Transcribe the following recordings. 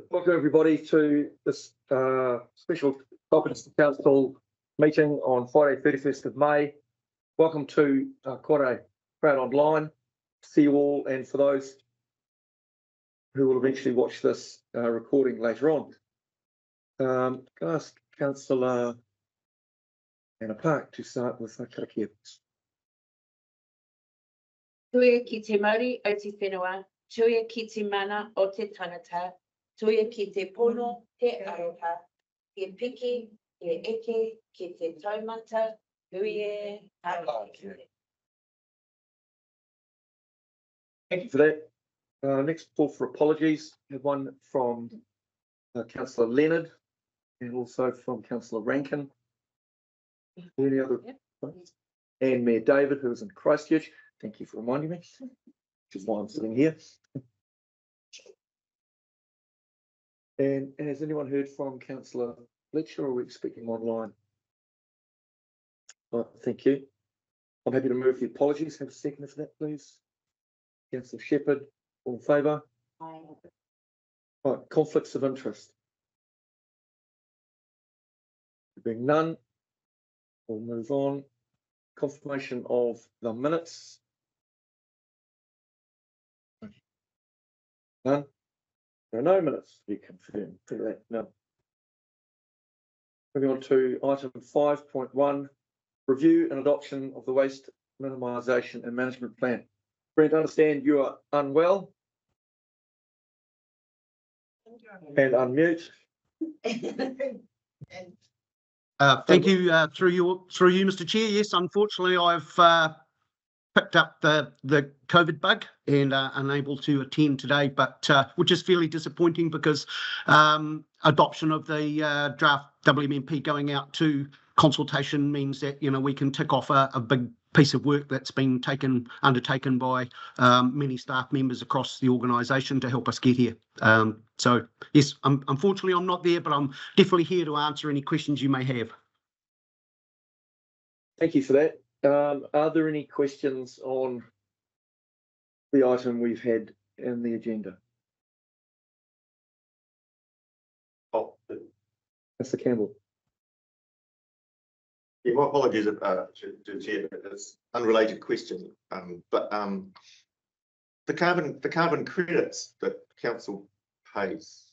Welcome everybody to this special Taupō District Council meeting on Friday 31st of May. Welcome to quite a crowd online. See you all, and for those who will eventually watch this recording later on. Can I ask Councillor Anna Park to start with karakia. Tuia ki te Māori o te whenua, tuia ki te mana o te tangata, tuia ki te pono, te aroha, he piki, he eke, ki te taumata, huie, Thank you for that. Next call for apologies. We have one from Councillor Leonard and also from Councillor Rankin. Any other? Yep. And Mayor David, who is in Christchurch. Thank you for reminding me, which is why I'm sitting here. And has anyone heard from Councillor Fletcher, or are we expecting online? Right, thank you. I'm happy to move the apologies. Have a second for that, please. Councillor Shepherd, all in favour? Aye. Right, conflicts of interest. There being none, we'll move on. Confirmation of the minutes. None. There are no minutes to be confirmed. No. Moving on to item 5.1, review and adoption of the waste minimisation and management plan. Brent, I understand you are unwell. And unmute. Thank you, through you, Mr. Chair. Yes, unfortunately, I've picked up the COVID bug and unable to attend today, but which is fairly disappointing because adoption of the draft WMP going out to consultation means that we can tick off a big piece of work that's been undertaken by many staff members across the organisation to help us get here. So yes, unfortunately I'm not there, but I'm definitely here to answer any questions you may have. Thank you for that. Are there any questions on the item we've had in the agenda? Oh, Mr. Campbell. yeah, my apologies to Chair, but it's unrelated question. But the carbon credits that council pays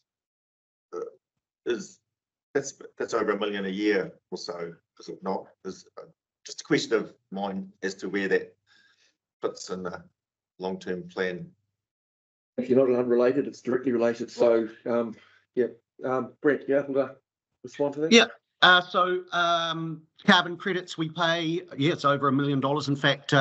that's over $1 million a year or so, is it not? Is just a question of mine as to where that fits in the long-term plan. Actually, not unrelated, it's directly related. So, yeah, Brent, you able to respond to that? Yeah. So carbon credits we pay, yeah, it's over $1 million. In fact,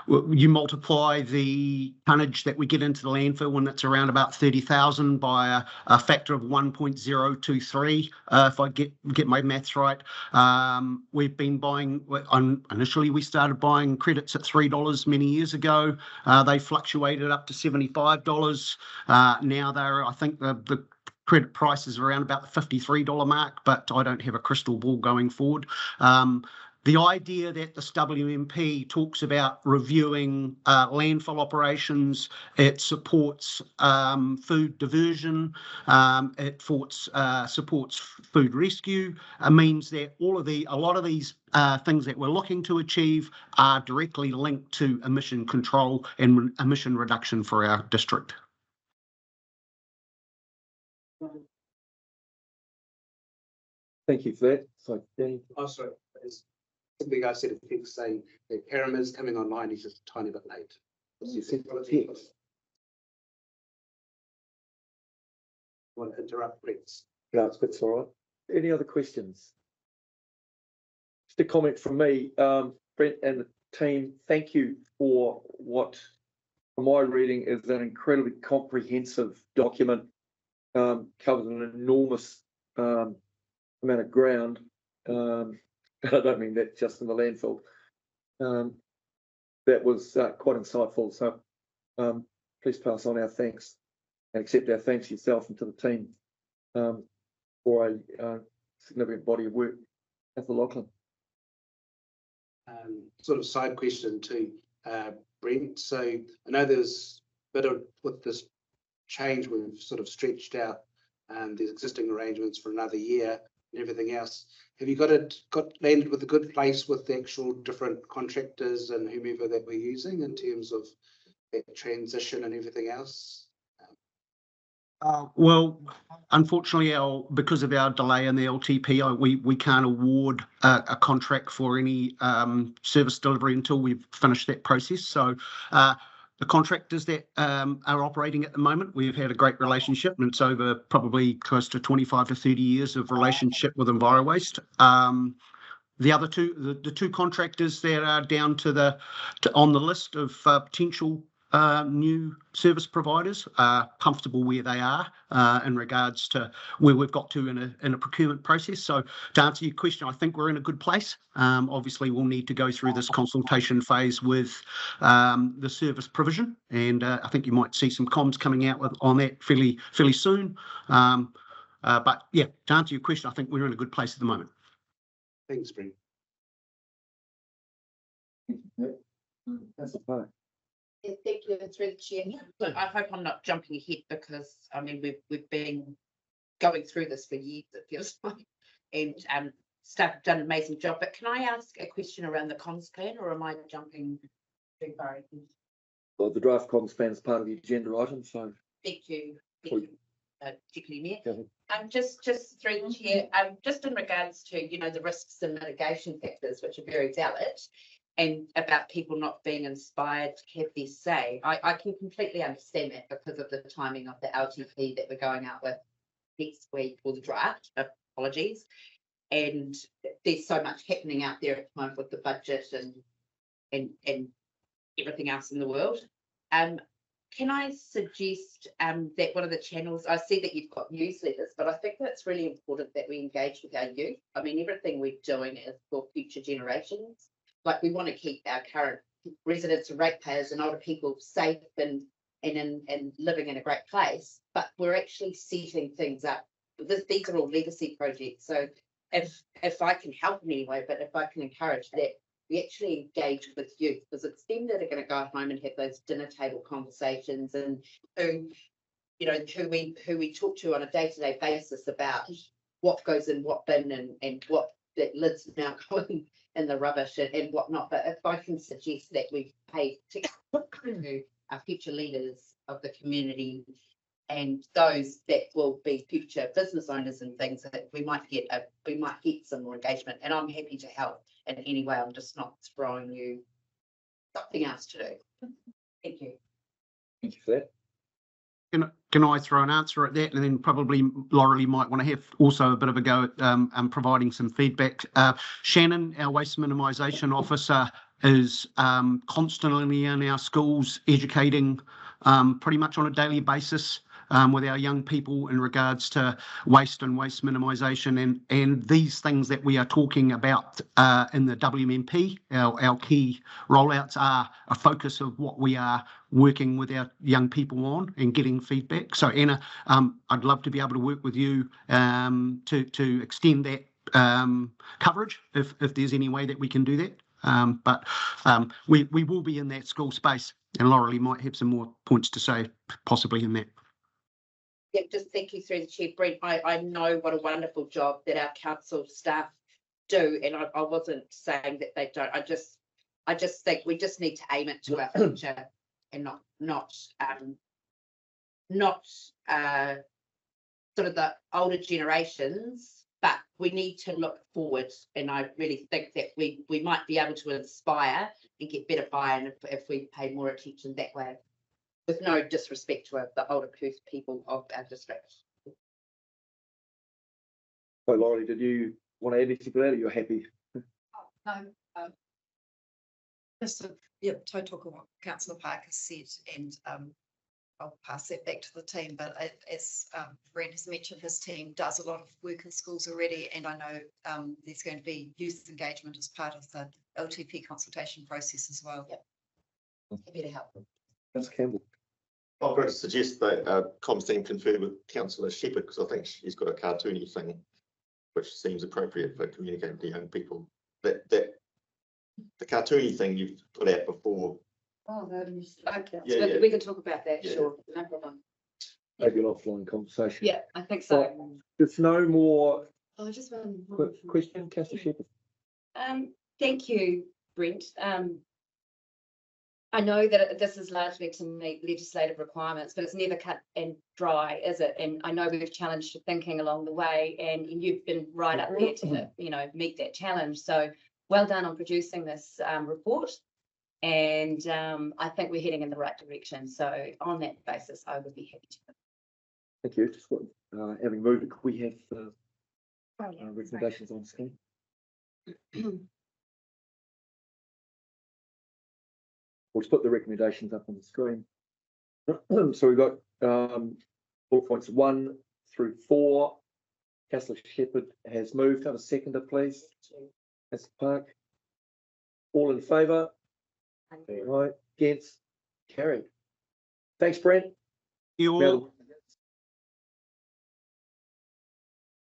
you multiply the tonnage that we get into the landfill when it's around about 30,000 by a factor of 1.023. If I get my maths right, we've been buying. Initially, we started buying credits at $3 many years ago. They fluctuated up to $75. Now they're, I think the credit prices around about the $53 mark, but I don't have a crystal ball going forward. The idea that this WMP talks about reviewing landfill operations, it supports food diversion, it supports food rescue, means that a lot of these things that we're looking to achieve are directly linked to emission control and emission reduction for our district. Thank you for that. So, Danny. Oh, sorry. Something I said, I think, saying the pyramids coming online is just a tiny bit late. You said text. I want to interrupt, Brett. No, it's all right. Any other questions? Just a comment from me, Brent and the team. Thank you for what, from my reading, is an incredibly comprehensive document. Covers an enormous amount of ground. And I don't mean that just in the landfill. That was quite insightful. So please pass on our thanks and accept our thanks yourself and to the team for a significant body of work at the Lachlan. Sort of side question to Brent. So I know there's a bit of with this change, we've sort of stretched out these existing arrangements for another year and everything else. Have you got landed with a good place with the actual different contractors and whomever that we're using in terms of that transition and everything else? Well, unfortunately, because of our delay in the LTP, we can't award a contract for any service delivery until we've finished that process. So the contractors that are operating at the moment, we've had a great relationship, and it's over probably close to 25 to 30 years of relationship with EnviroWaste. The other the two contractors that are down on the list of potential new service providers are comfortable where they are in regards to where we've got to in a procurement process. So to answer your question, I think we're in a good place. Obviously, we'll need to go through this consultation phase with the service provision, and I think you might see some comms coming out on that fairly soon. But yeah, to answer your question, I think we're in a good place at the moment. Thanks, Brent. That's fine. Yeah, thank you, through the chair. Look, I hope I'm not jumping ahead because I mean we've been going through this for years, it feels like, and staff have done an amazing job. But can I ask a question around the comms plan, or am I jumping too far ahead? Well, the draft comms plan is part of the agenda item, so. Thank you, particularly Mayor. Go ahead. Just through the chair, just in regards to the risks and mitigation factors, which are very valid, and about people not being inspired to have their say. I can completely understand that because of the timing of the LTP that we're going out with next week, or the draft, apologies. And there's so much happening out there at the moment with the budget and everything else in the world. Can I suggest that one of the channels, I see that you've got newsletters, but I think that's really important that we engage with our youth. I mean, everything we're doing is for future generations. Like, we want to keep our current residents and ratepayers and older people safe and living in a great place, but we're actually setting things up. These are all legacy projects. So if I can help in any way, but if I can encourage that we actually engage with youth, because it's them that are going to go home and have those dinner table conversations, and who we talk to on a day-to-day basis about what goes in what bin and what that lid's now going in the rubbish and whatnot. But if I can suggest that we pay attention to our future leaders of the community and those that will be future business owners and things, that we might get some more engagement. And I'm happy to help in any way. I'm just not throwing you something else to do. Thank you. Thank you for that. Can I throw an answer at that? And then probably Laurie might want to have also a bit of a go at providing some feedback. Shannon, our waste minimisation officer, is constantly in our schools educating pretty much on a daily basis with our young people in regards to waste and waste minimisation, and these things that we are talking about in the WMP. Our key rollouts are a focus of what we are working with our young people on and getting feedback. So Anna, I'd love to be able to work with you to extend that coverage if there's any way that we can do that. But we will be in that school space, and Laurie might have some more points to say possibly in that. Yeah, just thank you through the chair, Brent. I know what a wonderful job that our council staff do, and I wasn't saying that they don't. I just think we just need to aim it to our future and not sort of the older generations, but we need to look forward. And I really think that we might be able to inspire and get better buy-in if we pay more attention that way, with no disrespect to the older people of our district. So Laurie, did you want to add anything to that, or you're happy? No, just tautoko what Councillor Parker said, and I'll pass that back to the team. But as Brent has mentioned, his team does a lot of work in schools already, and I know there's going to be youth engagement as part of the LTP consultation process as well. Yep. Happy to help. Councillor Campbell. I'm going to suggest that comms team confer with Councillor Shepherd, because I think she's got a cartoony thing which seems appropriate for communicating to young people. That the cartoony thing you've put out before. Oh, okay. Yeah, So we can talk about that, yeah. sure. No problem. maybe an offline conversation. Yeah, I think so. There's no more Oh, just one. question, Councillor Shepherd. Thank you, Brent. I know that this is largely to meet legislative requirements, but it's never cut and dry, is it? And I know we've challenged your thinking along the way, and you've been right up there to, meet that challenge. So well done on producing this report. And I think we're heading in the right direction. So on that basis, I would be happy to. Thank you. Just having moved it, could we have recommendations on screen? We'll just put the recommendations up on the screen. So we've got bullet points 1 through 4. Councillor Shepherd has moved. Have a seconder, please. Councillor Park. All in favour? Right. Against? Carried. Thanks, Brent. You all.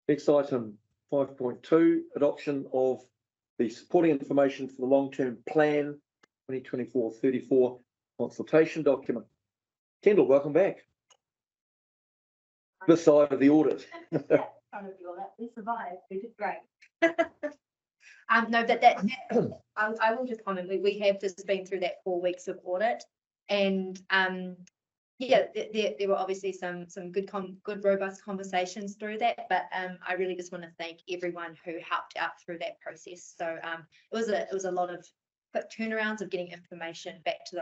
Next item, 5.2, adoption of the supporting information for the long-term plan 2024-34 consultation document. Kendall, welcome back. This side of the audit. We survived. We did great. No, but I will just comment. We have just been through that 4 weeks of audit, and yeah, there were obviously some good robust conversations through that. But I really just want to thank everyone who helped out through that process. So it was a lot of quick turnarounds of getting information back to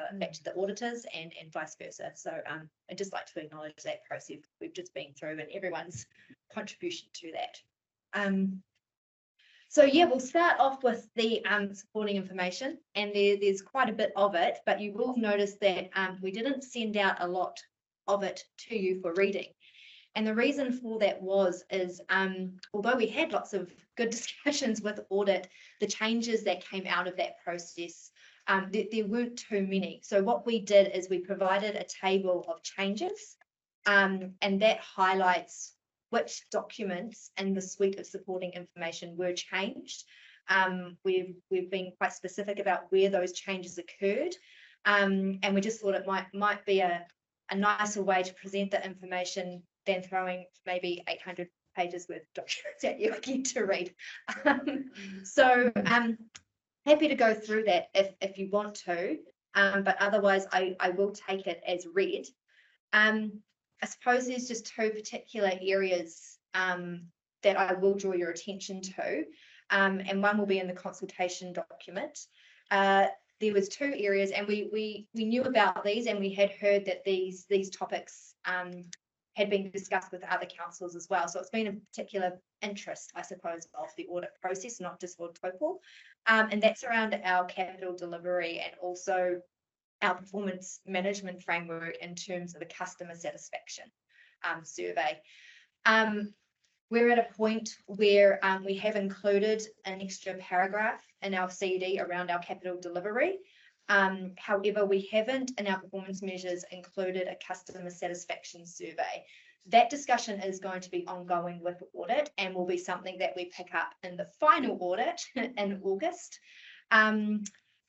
the auditors and vice versa. So I'd just like to acknowledge that process we've just been through and everyone's contribution to that. So yeah, we'll start off with the supporting information, and there's quite a bit of it, but you will notice that we didn't send out a lot of it to you for reading. And the reason for that is although we had lots of good discussions with audit, the changes that came out of that process, there weren't too many. So what we did is we provided a table of changes, and that highlights which documents and the suite of supporting information were changed. We've been quite specific about where those changes occurred, and we just thought it might be a nicer way to present the information than throwing maybe 800 pages worth of documents at you again to read. So happy to go through that if you want to, but otherwise I will take it as read. I suppose there's just two particular areas that I will draw your attention to, and one will be in the consultation document. There was 2 areas, and we knew about these, and we had heard that these topics had been discussed with other councils as well. So it's been a particular interest, I suppose, of the audit process, not just for Taupō, and that's around our capital delivery and also our performance management framework in terms of the customer satisfaction survey. We're at a point where we have included an extra paragraph in our CD around our capital delivery. However, we haven't in our performance measures included a customer satisfaction survey. That discussion is going to be ongoing with the audit and will be something that we pick up in the final audit in August.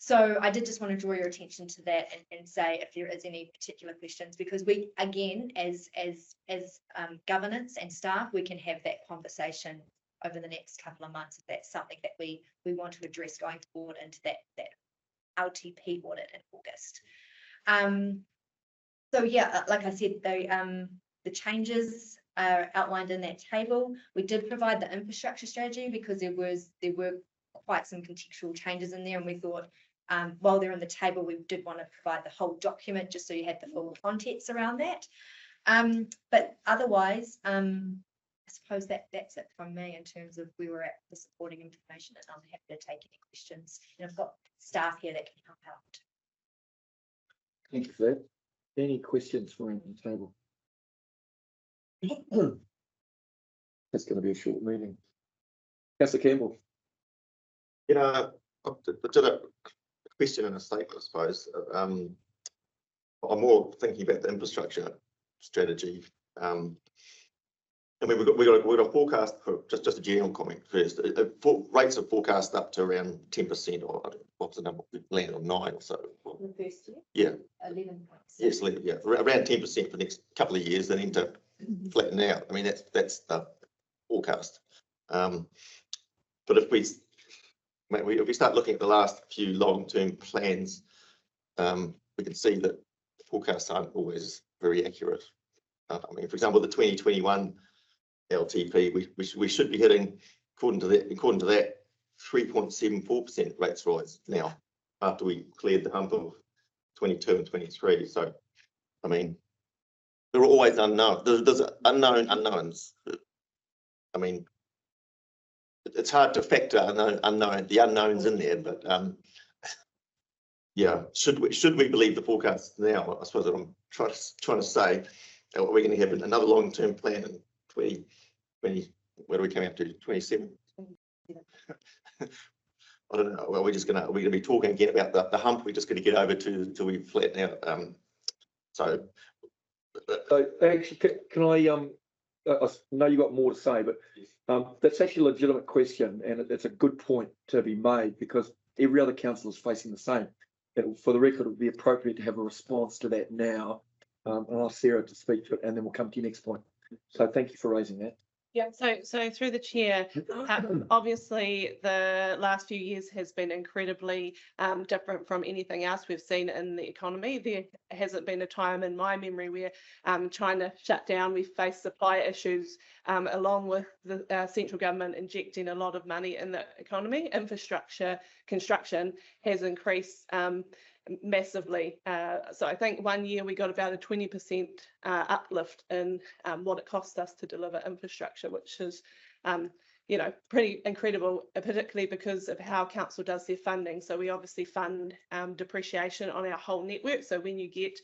So I did just want to draw your attention to that and say if there is any particular questions, because we, again, as governance and staff, we can have that conversation over the next couple of months if that's something that we want to address going forward into that LTP audit in August. So yeah, like I said, the changes are outlined in that table. We did provide the infrastructure strategy because there were quite some contextual changes in there, and we thought while they're on the table, we did want to provide the whole document just so you had the full context around that. But otherwise, I suppose that's it from me in terms of where we're at the supporting information, and I'm happy to take any questions. And I've got staff here that can help out. Thank you for that. Any questions for the table? That's going to be a short meeting. Councillor Campbell. I did a question and a statement, I suppose. I'm more thinking about the infrastructure strategy. I mean, we've got a forecast for just a general comment first. Rates are forecast up to around 10%, or what's the number? We landed on 9 or so. The first year? Yeah. 11. Yes, yeah, around 10% for the next couple of years, then into flatten out. I mean, that's the forecast. But if we start looking at the last few long-term plans, we can see that the forecasts aren't always very accurate. I mean, for example, the 2021 LTP, we should be hitting, according to that, 3.74% rates rise now, after we cleared the hump of 22 and 23. So, I mean, there are always unknown. There's unknown unknowns. I mean, it's hard to factor the unknowns in there, but yeah, should we believe the forecasts now? I suppose what I'm trying to say. Are we going to have another long-term plan in 2020? Where do we come out to? 27? I don't know. Well, are we going to be talking again about the hump? We're just going to get over till we flatten out. So actually, can I know you got more to say, but that's actually a legitimate question, and it's a good point to be made, because every other council is facing the same. For the record, it would be appropriate to have a response to that now. And I'll ask Sarah to speak to it, and then we'll come to your next point. So thank you for raising that. Yeah, so through the chair, obviously the last few years has been incredibly different from anything else we've seen in the economy. There hasn't been a time in my memory where China shut down, we faced supply issues along with the central government injecting a lot of money in the economy. Infrastructure construction has increased massively. So I think one year we got about a 20% uplift in what it cost us to deliver infrastructure, which is you know, pretty incredible, particularly because of how council does their funding. So we obviously fund depreciation on our whole network. So when you get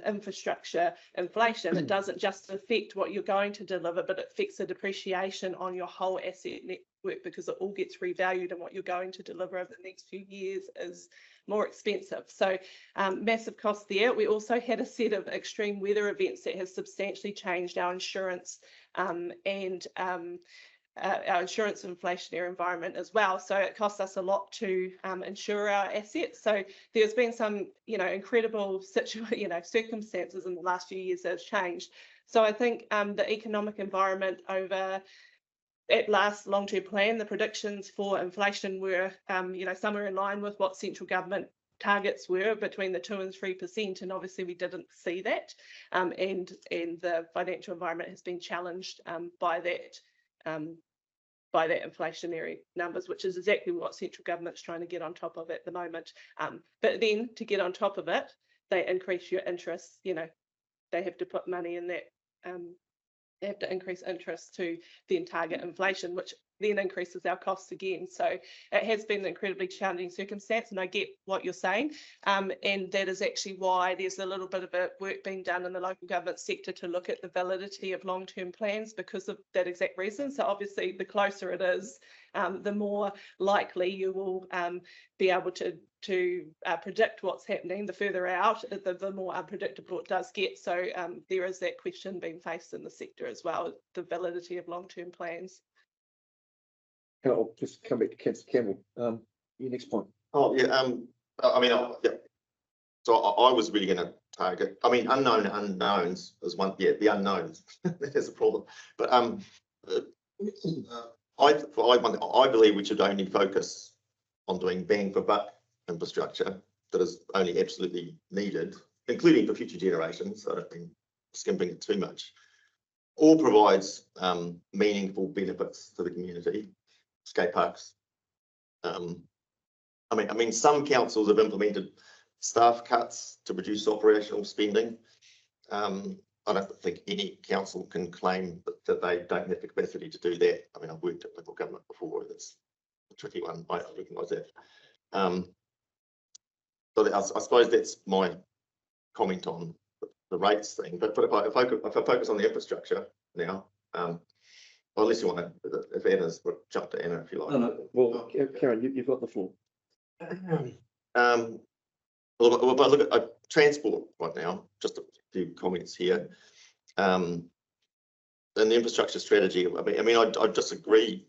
infrastructure inflation, it doesn't just affect what you're going to deliver, but it affects the depreciation on your whole asset network, because it all gets revalued, and what you're going to deliver over the next few years is more expensive. So massive cost there. We also had a set of extreme weather events that has substantially changed our insurance and our insurance inflationary environment as well. So it costs us a lot to insure our assets. So there's been some, you know, incredible circumstances in the last few years that have changed. So I think the economic environment over at last long-term plan, the predictions for inflation were, you know, somewhere in line with what central government targets were, between the 2% and 3%, and obviously we didn't see that, and the financial environment has been challenged by that inflationary numbers, which is exactly what central government's trying to get on top of at the moment. But then to get on top of it, they increase your interest. You know, they have to put money in that. They have to increase interest to then target inflation, which then increases our costs again. So it has been an incredibly challenging circumstance, and I get what you're saying. And that is actually why there's a little bit of work being done in the local government sector to look at the validity of long-term plans, because of that exact reason. So obviously the closer it is, the more likely you will be able to predict what's happening. The further out, the more unpredictable it does get. So there is that question being faced in the sector as well, the validity of long-term plans. I'll just come back to Councillor Campbell. Your next point. Oh yeah, I mean, yeah. So I was really going to target. I mean, unknown unknowns is one. Yeah, the unknowns. There's a problem. But I believe we should only focus on doing bang for buck infrastructure that is only absolutely needed, including for future generations. I don't think skimping it too much, or provides meaningful benefits to the community. Skate parks. I mean, some councils have implemented staff cuts to reduce operational spending. I don't think any council can claim that they don't have the capacity to do that. I mean, I've worked at local government before. That's a tricky one. I recognise that. So I suppose that's my comment on the rates thing. But if I focus on the infrastructure now, well, unless you want to, if Anna's, we'll jump to Anna if you like. No. Well, Karen, you've got the floor. Well, if I look at transport right now, just a few comments here. in the infrastructure strategy, I disagree.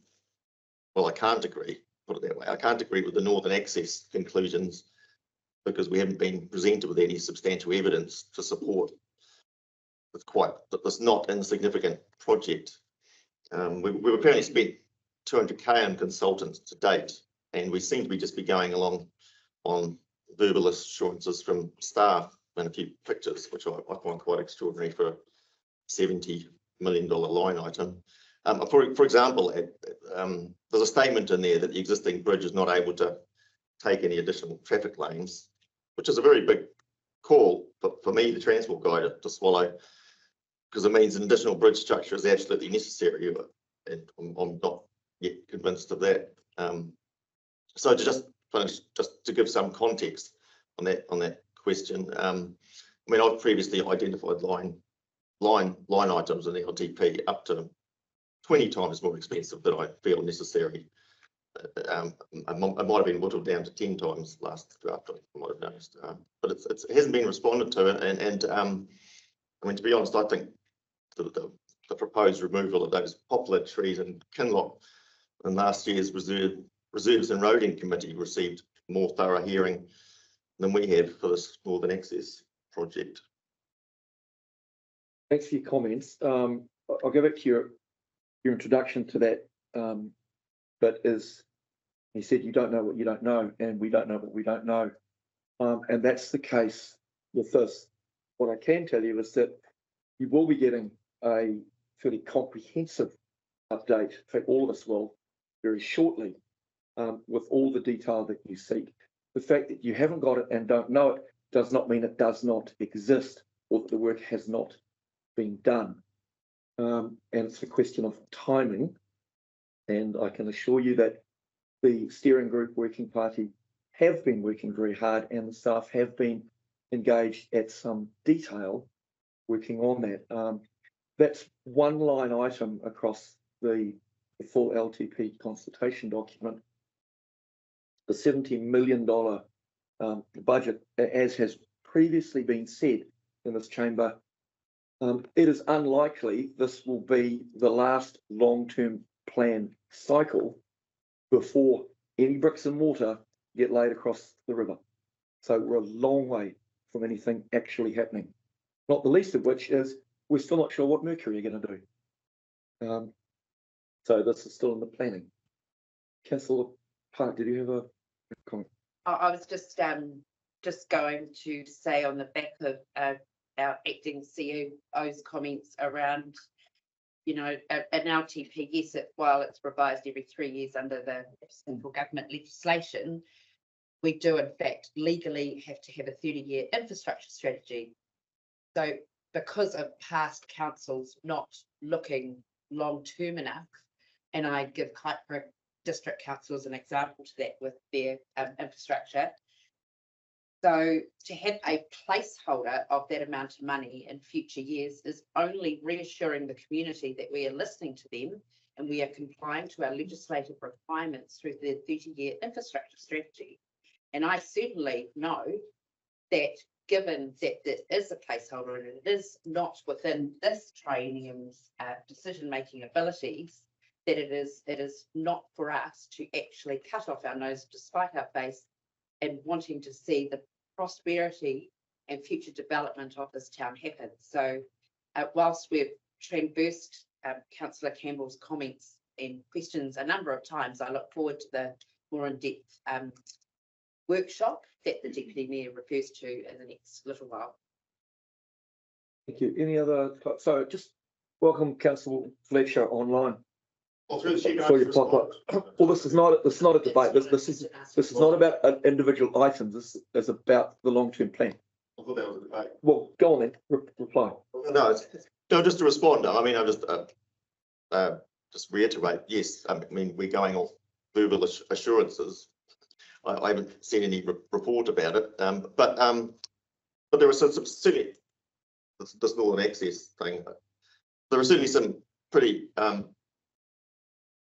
Well, I can't agree, put it that way. I can't agree with the Northern Access conclusions because we haven't been presented with any substantial evidence to support this not insignificant project. We've apparently spent 200K on consultants to date, and we seem to be just going along on verbal assurances from staff and a few pictures, which I find quite extraordinary for a $70 million line item. For example, there's a statement in there that the existing bridge is not able to take any additional traffic lanes, which is a very big call for me, the transport guy, to swallow, because it means an additional bridge structure is absolutely necessary, and I'm not yet convinced of that. So to just to give some context on that question, I've previously identified line items in the LTP up to 20 times more expensive than I feel necessary. I might have been whittled down to 10 times last draft, I might have noticed, but it hasn't been responded to, and to be honest, I think the proposed removal of those poplar trees in Kinloch in last year's Reserves and Roading Committee received more thorough hearing than we have for this Northern Access project. Thanks for your comments. I'll go back to your introduction to that. But as you said, you don't know what you don't know, and we don't know what we don't know. And that's the case with this. What I can tell you is that you will be getting a fairly comprehensive update, in fact, all of us will, very shortly, with all the detail that you seek. The fact that you haven't got it and don't know it does not mean it does not exist or that the work has not been done. And it's a question of timing. And I can assure you that the steering group working party have been working very hard, and the staff have been engaged at some detail working on that. That's one line item across the full LTP consultation document. The $70 million budget, as has previously been said in this chamber, it is unlikely this will be the last long-term plan cycle before any bricks and mortar get laid across the river. So we're a long way from anything actually happening. Not the least of which is we're still not sure what Mercury are going to do. So this is still in the planning. Councillor Park, did you have a comment? I was just going to say on the back of our acting CEO's comments around, an LTP, yes, while it's revised every 3 years under the central government legislation, we do in fact legally have to have a 30-year infrastructure strategy. So because of past councils not looking long-term enough, and I give Taupō District Council as an example to that with their infrastructure. So to have a placeholder of that amount of money in future years is only reassuring the community that we are listening to them and we are complying to our legislative requirements through the 30-year infrastructure strategy. And I certainly know that given that there is a placeholder and it is not within this triennium's decision-making abilities, that it is not for us to actually cut off our nose despite our face and wanting to see the prosperity and future development of this town happen. So whilst we've traversed Councillor Campbell's comments and questions a number of times, I look forward to the more in-depth workshop that the Deputy Mayor refers to in the next little while. Thank you. Any other? So just welcome Councillor Fletcher online. Well, through the chair, Well, this is not a debate. This is not about individual items. This is about the long-term plan. I thought that was a debate. Well, go on then. Reply. No, just to respond. I mean, I just reiterate. Yes, I mean we're going off verbal assurances. I haven't seen any report about it, but there are some certainly this Northern Access thing. There are certainly some pretty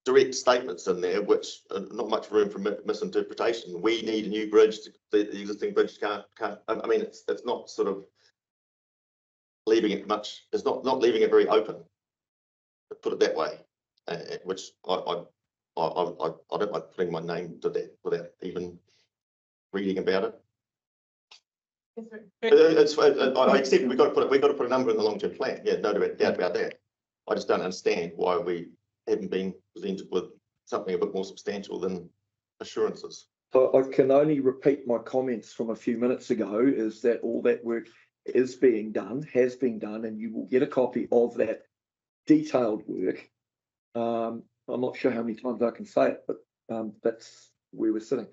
direct statements in there, which are not much room for misinterpretation. We need a new bridge. The existing bridge can't. I mean, it's not sort of leaving it much. It's not leaving it very open. put it that way, which I don't like putting my name to that without even reading about it. I accept we've got to put a number in the long-term plan. Yeah, no doubt about that. I just don't understand why we haven't been presented with something a bit more substantial than assurances. I can only repeat my comments from a few minutes ago, is that all that work is being done, has been done, and you will get a copy of that detailed work. I'm not sure how many times I can say it, but that's where we're sitting.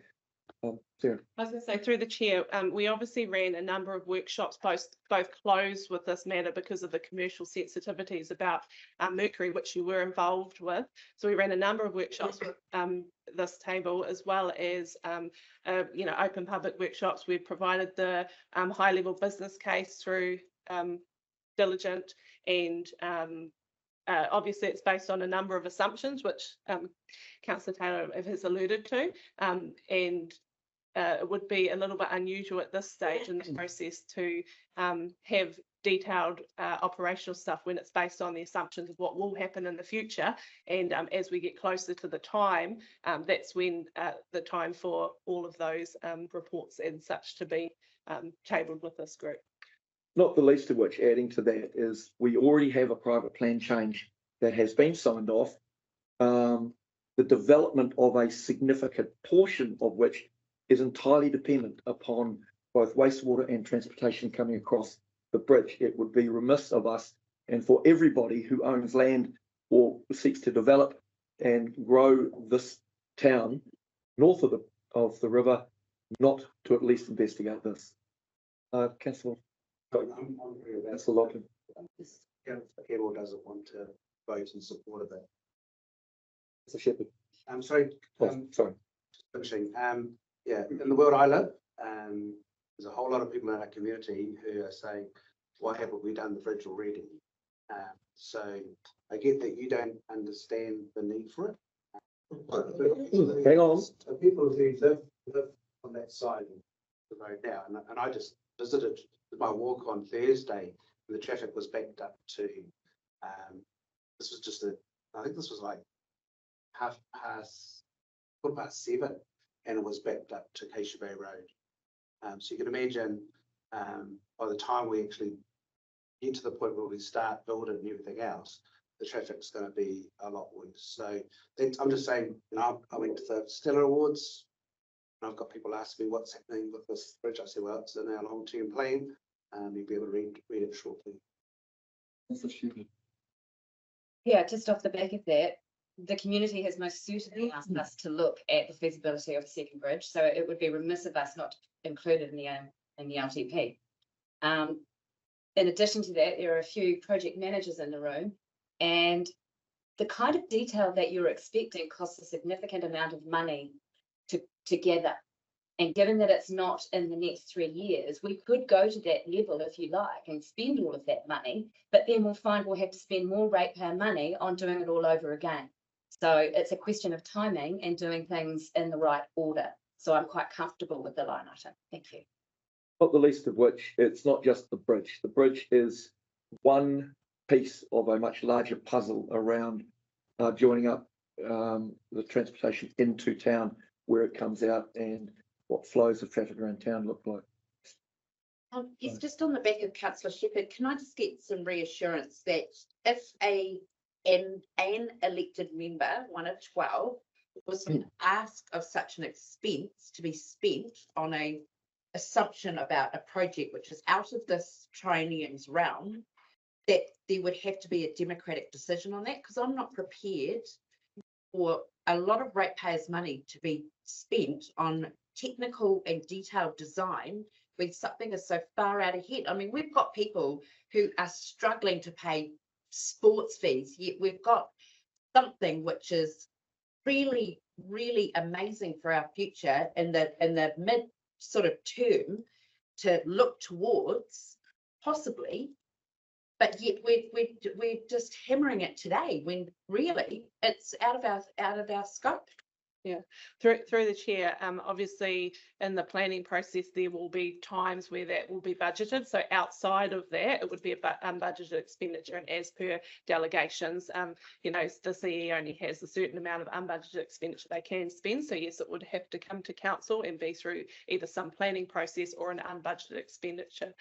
Sarah. I was going to say, through the chair, we obviously ran a number of workshops, both closed with this matter because of the commercial sensitivities about mercury, which you were involved with. So we ran a number of workshops with this table, as well as open public workshops. We provided the high-level business case through Diligent, and obviously it's based on a number of assumptions, which Councillor Taylor has alluded to, and it would be a little bit unusual at this stage in the process to have detailed operational stuff when it's based on the assumptions of what will happen in the future. And as we get closer to the time, that's when the time for all of those reports and such to be tabled with this group. Not the least of which, adding to that, is we already have a private plan change that has been signed off. The development of a significant portion of which is entirely dependent upon both wastewater and transportation coming across the bridge. It would be remiss of us, and for everybody who owns land or seeks to develop and grow this town north of the river, not to at least investigate this. Councillor. That's a lot. Carol doesn't want to vote in support of that. It's a shepherd. I'm sorry. Sorry. Finishing. Yeah, in the world I live, there's a whole lot of people in our community who are saying, why haven't we done the bridge already? So I get that you don't understand the need for it. Hang on. The people who live on that side of the road now, and I just visited my walk on Thursday, and the traffic was backed up to, this was just I think this was like 7:15, and it was backed up to Acacia Bay Road. So you can imagine by the time we actually get to the point where we start building and everything else, the traffic's going to be a lot worse. So I'm just saying, I went to the Stellar Awards, and I've got people asking me what's happening with this bridge. I said, well, it's in our long-term plan. You'll be able to read it shortly. Yeah, just off the back of that, the community has most certainly asked us to look at the feasibility of a second bridge, so it would be remiss of us not to include it in the LTP. In addition to that, there are a few project managers in the room, and the kind of detail that you're expecting costs a significant amount of money to gather. And given that it's not in the next 3 years, we could go to that level if you like and spend all of that money, but then we'll find we'll have to spend more ratepayer money on doing it all over again. So it's a question of timing and doing things in the right order. So I'm quite comfortable with the line item. Thank you. Not the least of which, it's not just the bridge. The bridge is one piece of a much larger puzzle around joining up the transportation into town, where it comes out, and what flows of traffic around town look like. It's just on the back of Councillor Shepherd. Can I just get some reassurance that if an elected member, one of 12, was asked of such an expense to be spent on a assumption about a project which is out of this triennium's realm, that there would have to be a democratic decision on that? Because I'm not prepared for a lot of ratepayers' money to be spent on technical and detailed design when something is so far out ahead. I mean, we've got people who are struggling to pay sports fees, yet we've got something which is really, really amazing for our future in the mid sort of term to look towards, possibly, but yet we're just hammering it today when really it's out of our scope. Through the chair, obviously in the planning process, there will be times where that will be budgeted. So outside of that, it would be a unbudgeted expenditure, and as per delegations, you know, the CE only has a certain amount of unbudgeted expenditure they can spend. So yes, it would have to come to council and be through either some planning process or an unbudgeted expenditure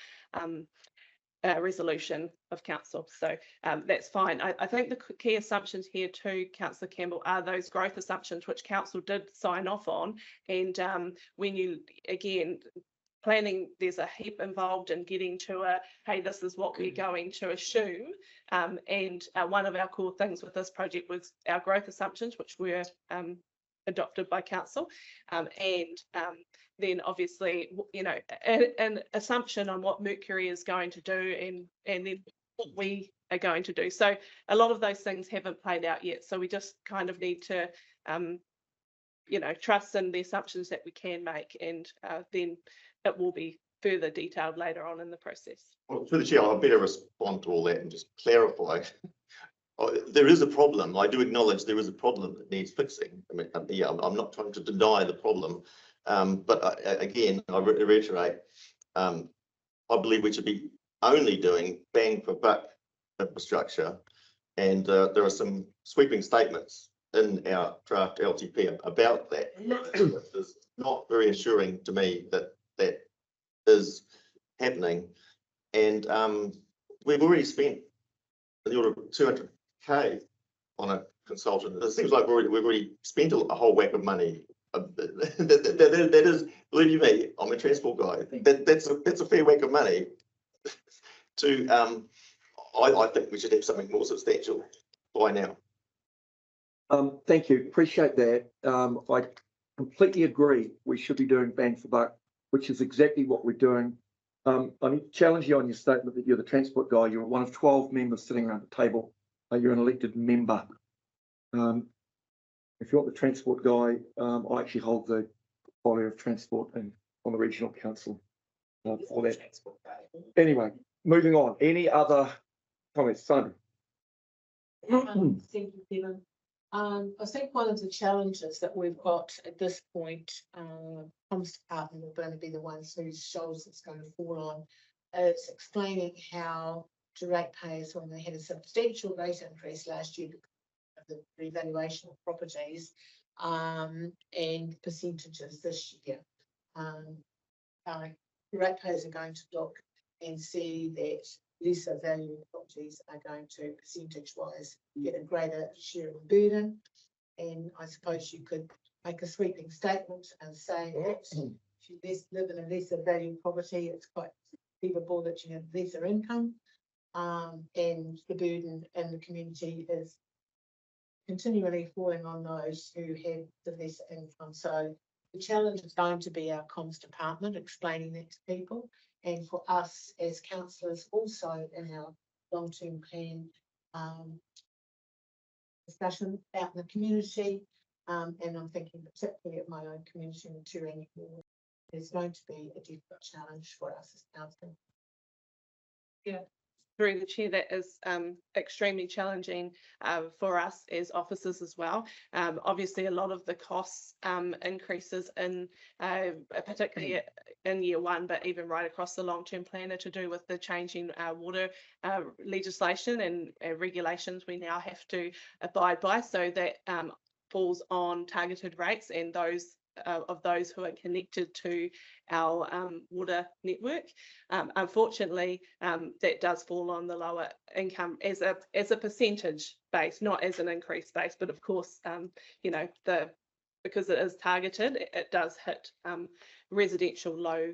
resolution of council. So that's fine. I think the key assumptions here too, Councillor Campbell, are those growth assumptions which council did sign off on. And when you, again, planning, there's a heap involved in getting to a, hey, this is what we're going to assume. And one of our core things with this project was our growth assumptions, which were adopted by council, and then obviously, you know, an assumption on what Mercury is going to do, and then what we are going to do. So a lot of those things haven't played out yet. So we just kind of need to, you know, trust in the assumptions that we can make, and then it will be further detailed later on in the process. Well, through the chair, I better respond to all that and just clarify. There is a problem. I do acknowledge there is a problem that needs fixing. I mean, yeah, I'm not trying to deny the problem, but again, I reiterate, I believe we should be only doing bang for buck infrastructure, and there are some sweeping statements in our draft LTP about that. It's not very assuring to me that that is happening, and we've already spent in the order of 200K on a consultant. It seems like we've already spent a whole whack of money. That is, believe you me, I'm a transport guy. That's a fair whack of money. To I think we should have something more substantial by now. Thank you. Appreciate that. I completely agree. We should be doing bang for buck, which is exactly what we're doing. I need to challenge you on your statement that you're the transport guy. You're one of 12 members sitting around the table. You're an elected member. If you're not the transport guy, I actually hold the portfolio of transport and on the regional council for that. Anyway, moving on. Any other comments, Simon? Thank you, Kevin. I think one of the challenges that we've got at this point, comms department are going to be the ones whose shoulders it's going to fall on, is explaining how to ratepayers, when they had a substantial rate increase last year because of the revaluation of properties, and percentages this year. Ratepayers are going to look and see that lesser value properties are going to, percentage-wise, get a greater share of the burden. And I suppose you could make a sweeping statement and say that if you live in a lesser value property, it's quite conceivable that you have lesser income, and the burden in the community is continually falling on those who have the lesser income. So the challenge is going to be our comms department explaining that to people, and for us as councillors also in our long-term plan discussion out in the community, and I'm thinking particularly of my own community in Turangi. There's going to be a different challenge for us as council. Yeah. Through the chair, that is extremely challenging for us as officers as well. Obviously, a lot of the costs increases in particularly in year one, but even right across the long-term plan, are to do with the changing water legislation and regulations we now have to abide by. So that falls on targeted rates and those of those who are connected to our water network. Unfortunately, that does fall on the lower income as a percentage base, not as an increased base. But of course, you know, because it is targeted, it does hit residential low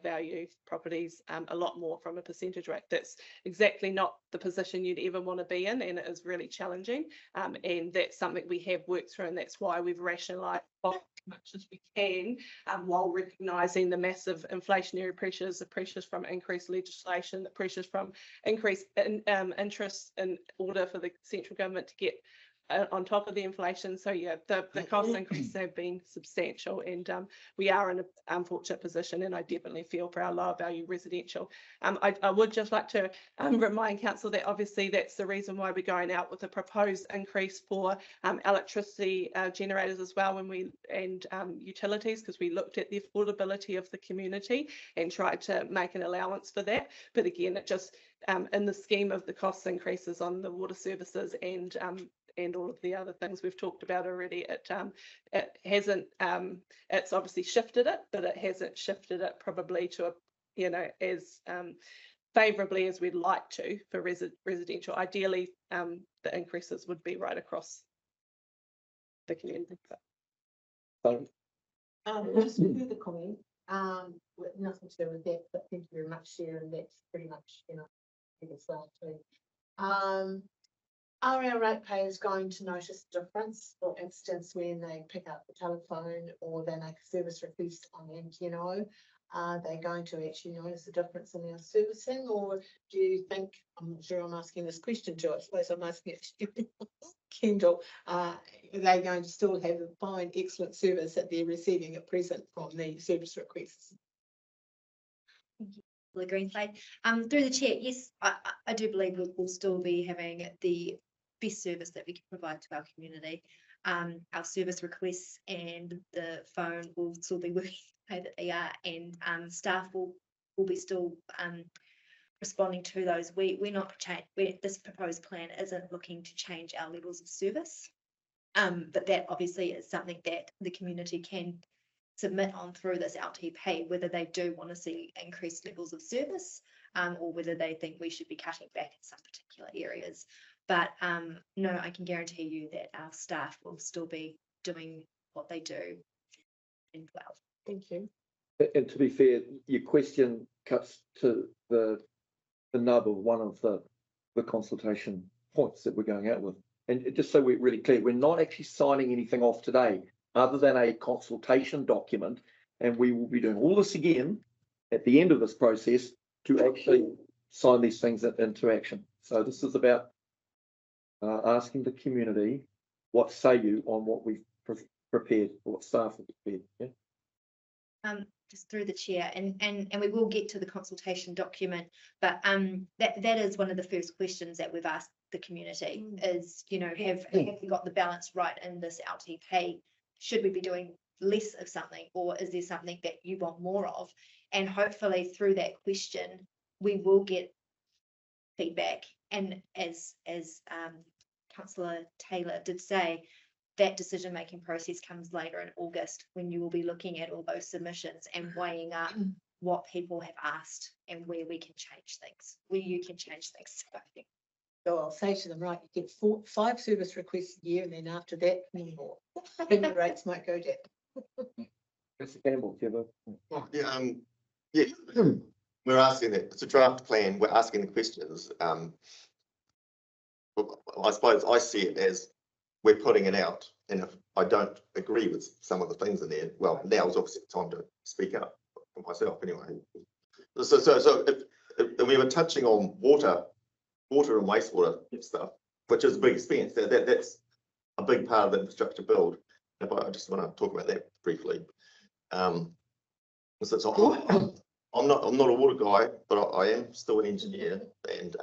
value properties a lot more from a percentage rate. That's exactly not the position you'd ever want to be in, and it is really challenging, and that's something we have worked through, and that's why we've rationalised as much as we can, while recognising the massive inflationary pressures, the pressures from increased legislation, the pressures from increased interest in order for the central government to get on top of the inflation. So yeah, the cost increases have been substantial, and we are in an unfortunate position, and I definitely feel for our lower value residential. I would just like to remind council that obviously that's the reason why we're going out with a proposed increase for electricity generators as well, and utilities, because we looked at the affordability of the community and tried to make an allowance for that. But again, it just in the scheme of the cost increases on the water services and all of the other things we've talked about already, it hasn't, it's obviously shifted it, but it hasn't shifted it probably to as favourably as we'd like to for residential. Ideally, the increases would be right across the community. Just a further comment, with nothing to do with that, but thank you very much, Sharon. That's pretty much, as well too. Are our ratepayers going to notice the difference, for instance, when they pick up the telephone or they make a service request on MTNO? Are they going to actually notice the difference in our servicing, or do you think, I'm not sure I'm asking this question to, I suppose I'm asking it to Kendall, are they going to still have a fine, excellent service that they're receiving at present from the service requests? The green side. Through the chair, yes, I do believe we'll still be having the best service that we can provide to our community. Our service requests and the phone will still be working the way that they are, and staff will be still responding to those. We're not this proposed plan isn't looking to change our levels of service, but that obviously is something that the community can submit on through this LTP, whether they do want to see increased levels of service, or whether they think we should be cutting back in some particular areas. But no, I can guarantee you that our staff will still be doing what they do and well. Thank you. And to be fair, your question cuts to the nub of one of the consultation points that we're going out with. And just so we're really clear, we're not actually signing anything off today other than a consultation document, and we will be doing all this again at the end of this process to actually sign these things into action. So this is about asking the community, what say you on what we've prepared, or what staff have prepared. Yeah? Just through the chair, and we will get to the consultation document, but that is one of the first questions that we've asked the community is, have we got the balance right in this LTP? Should we be doing less of something, or is there something that you want more of? And hopefully through that question, we will get feedback. And as Councillor Taylor did say, that decision-making process comes later in August, when you will be looking at all those submissions and weighing up what people have asked and where we can change things, where you can change things. So I'll say to them, right, you get 5 service requests a year, and then after that, no more. Then the rates might go down. Mr. Campbell, do you have a... Yeah, we're asking that. It's a draft plan. We're asking the questions. I suppose I see it as we're putting it out, and if I don't agree with some of the things in there, well, now is obviously the time to speak up for myself anyway. So if we were touching on water and wastewater stuff, which is a big expense, that's a big part of the infrastructure build. If I just want to talk about that briefly. So I'm not a water guy, but I am still an engineer, and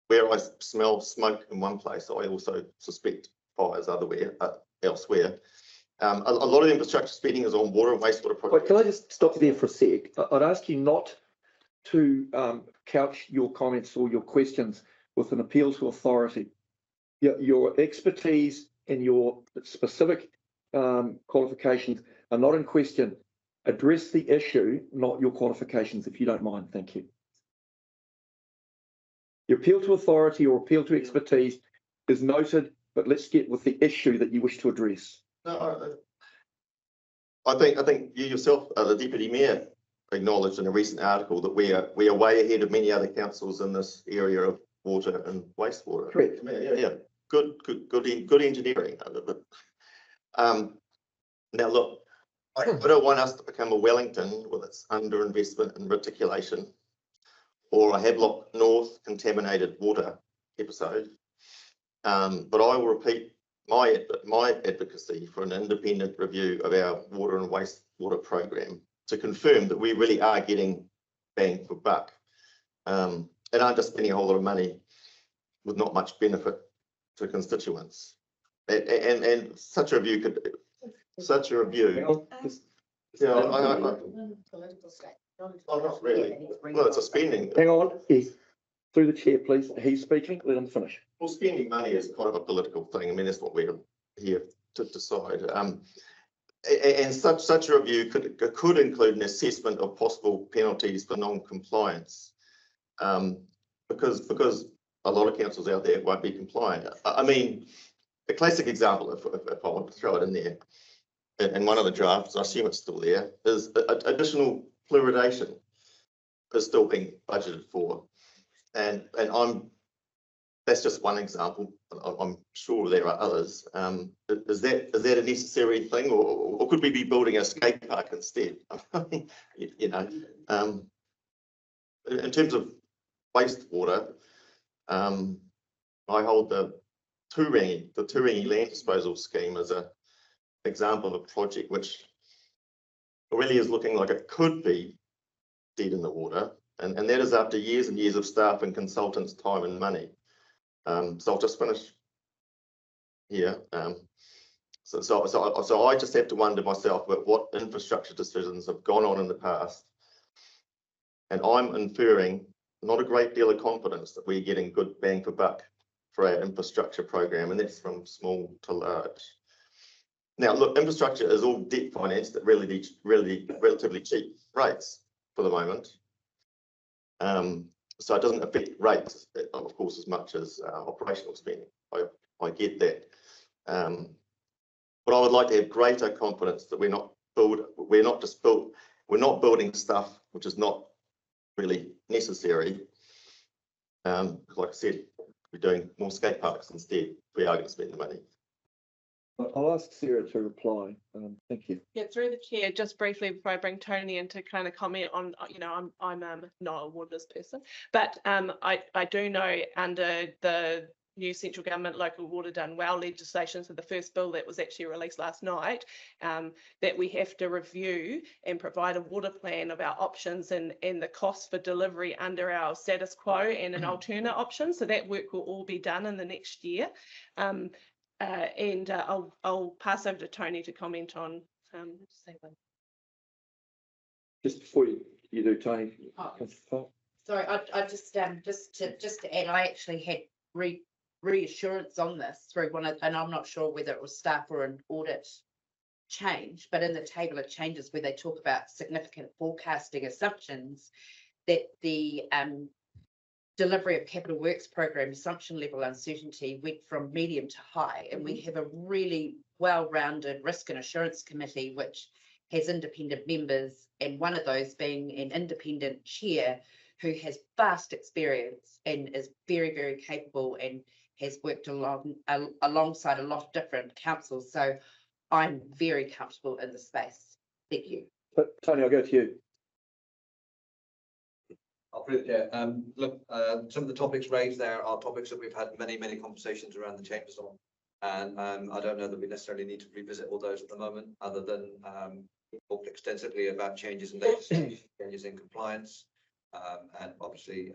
where I smell smoke in one place, I also suspect fires elsewhere. A lot of the infrastructure spending is on water and wastewater projects. Wait, can I just stop you there for a sec? I'd ask you not to couch your comments or your questions with an appeal to authority. Your expertise and your specific qualifications are not in question. Address the issue, not your qualifications, if you don't mind. Thank you. Your appeal to authority or appeal to expertise is noted, but let's get with the issue that you wish to address. No, I think you yourself, the Deputy Mayor, acknowledged in a recent article that we are way ahead of many other councils in this area of water and wastewater. Correct. Yeah. Good engineering. Now look, I don't want us to become a Wellington with its underinvestment in reticulation, or a Havelock North contaminated water episode. But I will repeat my advocacy for an independent review of our water and wastewater program to confirm that we really are getting bang for buck, and aren't just spending a whole lot of money with not much benefit to constituents. And such a review could, yeah, Political state. oh, not really. Well, it's a spending. Hang on, yes, through the chair, please. He's speaking, let him finish. Well, spending money is kind of a political thing. I mean, that's what we're here to decide. And such a review could include an assessment of possible penalties for non-compliance, because a lot of councils out there won't be compliant. I mean, a classic example, if I want to throw it in there, in one of the drafts, I assume it's still there, is additional fluoridation is still being budgeted for, and that's just one example. I'm sure there are others. Is that a necessary thing, or could we be building a skate park instead? You know, in terms of wastewater, I hold the Turangi land disposal scheme as an example of a project which really is looking like it could be dead in the water, and that is after years and years of staff and consultants' time and money. So I'll just finish here. So I just have to wonder myself about what infrastructure decisions have gone on in the past, and I'm inferring not a great deal of confidence that we're getting good bang for buck for our infrastructure program, and that's from small to large. Now, look, infrastructure is all debt financed at relatively cheap rates for the moment. So it doesn't affect rates, of course, as much as operational spending. I get that. But I would like to have greater confidence that we're not building stuff which is not really necessary. Like I said, we're doing more skate parks instead. We are going to spend the money. I'll ask Sarah to reply. Thank you. Yeah, through the chair, just briefly before I bring Tony in to kind of comment on, you know, I'm not a waters person, but I do know under the new central government local water done well legislation, so the first bill that was actually released last night, that we have to review and provide a water plan of our options and the cost for delivery under our status quo and an alternate option. So that work will all be done in the next year. And I'll pass over to Tony to comment on. Just before you do, Tony. Sorry, I just to add, I actually had reassurance on this through one of, and I'm not sure whether it was staff or an audit change, but in the table of changes where they talk about significant forecasting assumptions, that the delivery of capital works program assumption level uncertainty went from medium to high, and we have a really well-rounded risk and assurance committee which has independent members, and one of those being an independent chair who has vast experience and is very, very capable and has worked alongside a lot of different councils. So I'm very comfortable in the space. Thank you. Tony, I'll go to you. Look, some of the topics raised there are topics that we've had many conversations around the chambers on, and I don't know that we necessarily need to revisit all those at the moment, other than we talked extensively about changes in legislation, changes in compliance, and obviously,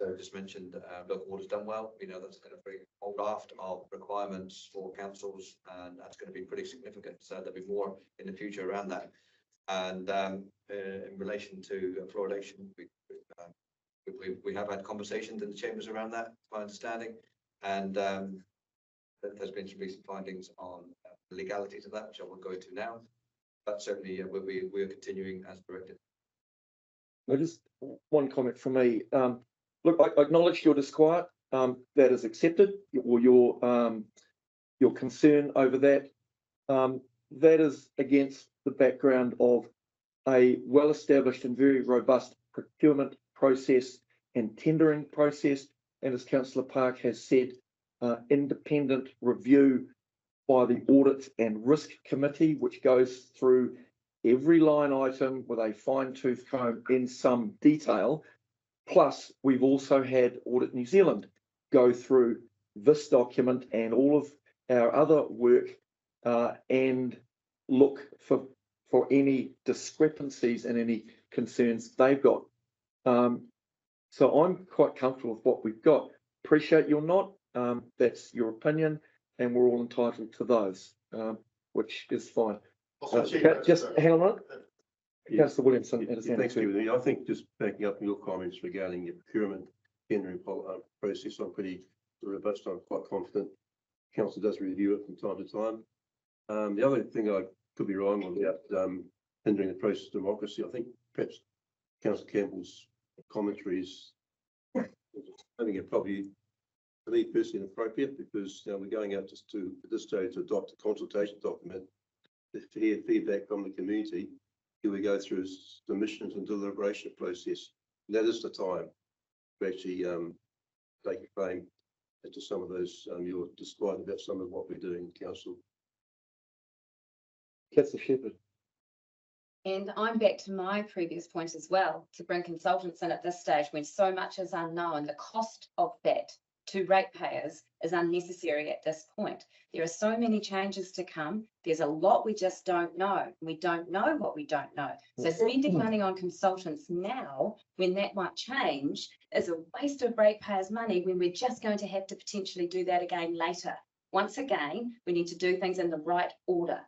so just mentioned local water's done well. We know that's going to bring a whole raft of requirements for councils, and that's going to be pretty significant. So there'll be more in the future around that. And in relation to fluoridation, we have had conversations in the chambers around that, my understanding, and there's been some recent findings on the legalities of that, which I won't go into now, but certainly we're continuing as directed. Well, just one comment from me. Look, I acknowledge your disquiet. That is accepted, or your concern over that. That is against the background of a well-established and very robust procurement process and tendering process, and as Councillor Park has said, independent review by the Audit and Risk Committee, which goes through every line item with a fine-tooth comb in some detail. Plus, we've also had Audit New Zealand go through this document and all of our other work and look for any discrepancies and any concerns they've got. So I'm quite comfortable with what we've got. Appreciate you're not. That's your opinion, and we're all entitled to those, which is fine. Just hang on a minute. Councillor Williamson. Thanks, David. I think just backing up your comments regarding the procurement tendering process, I'm pretty robust. I'm quite confident. Council does review it from time to time. The other thing I could be wrong on about hindering the process of democracy, I think perhaps Councillor Campbell's commentaries, I think it probably, for me personally, inappropriate, because we're going out just to at this stage to adopt a consultation document to hear feedback from the community. Here we go through a submissions and deliberation process. And that is the time to actually take a claim as to some of those you're describing about some of what we're doing, Council. Councillor Shepherd. And I'm back to my previous point as well, to bring consultants in at this stage when so much is unknown. The cost of that to ratepayers is unnecessary at this point. There are so many changes to come. There's a lot we just don't know. We don't know what we don't know. So spending money on consultants now, when that might change, is a waste of ratepayers' money when we're just going to have to potentially do that again later. Once again, we need to do things in the right order.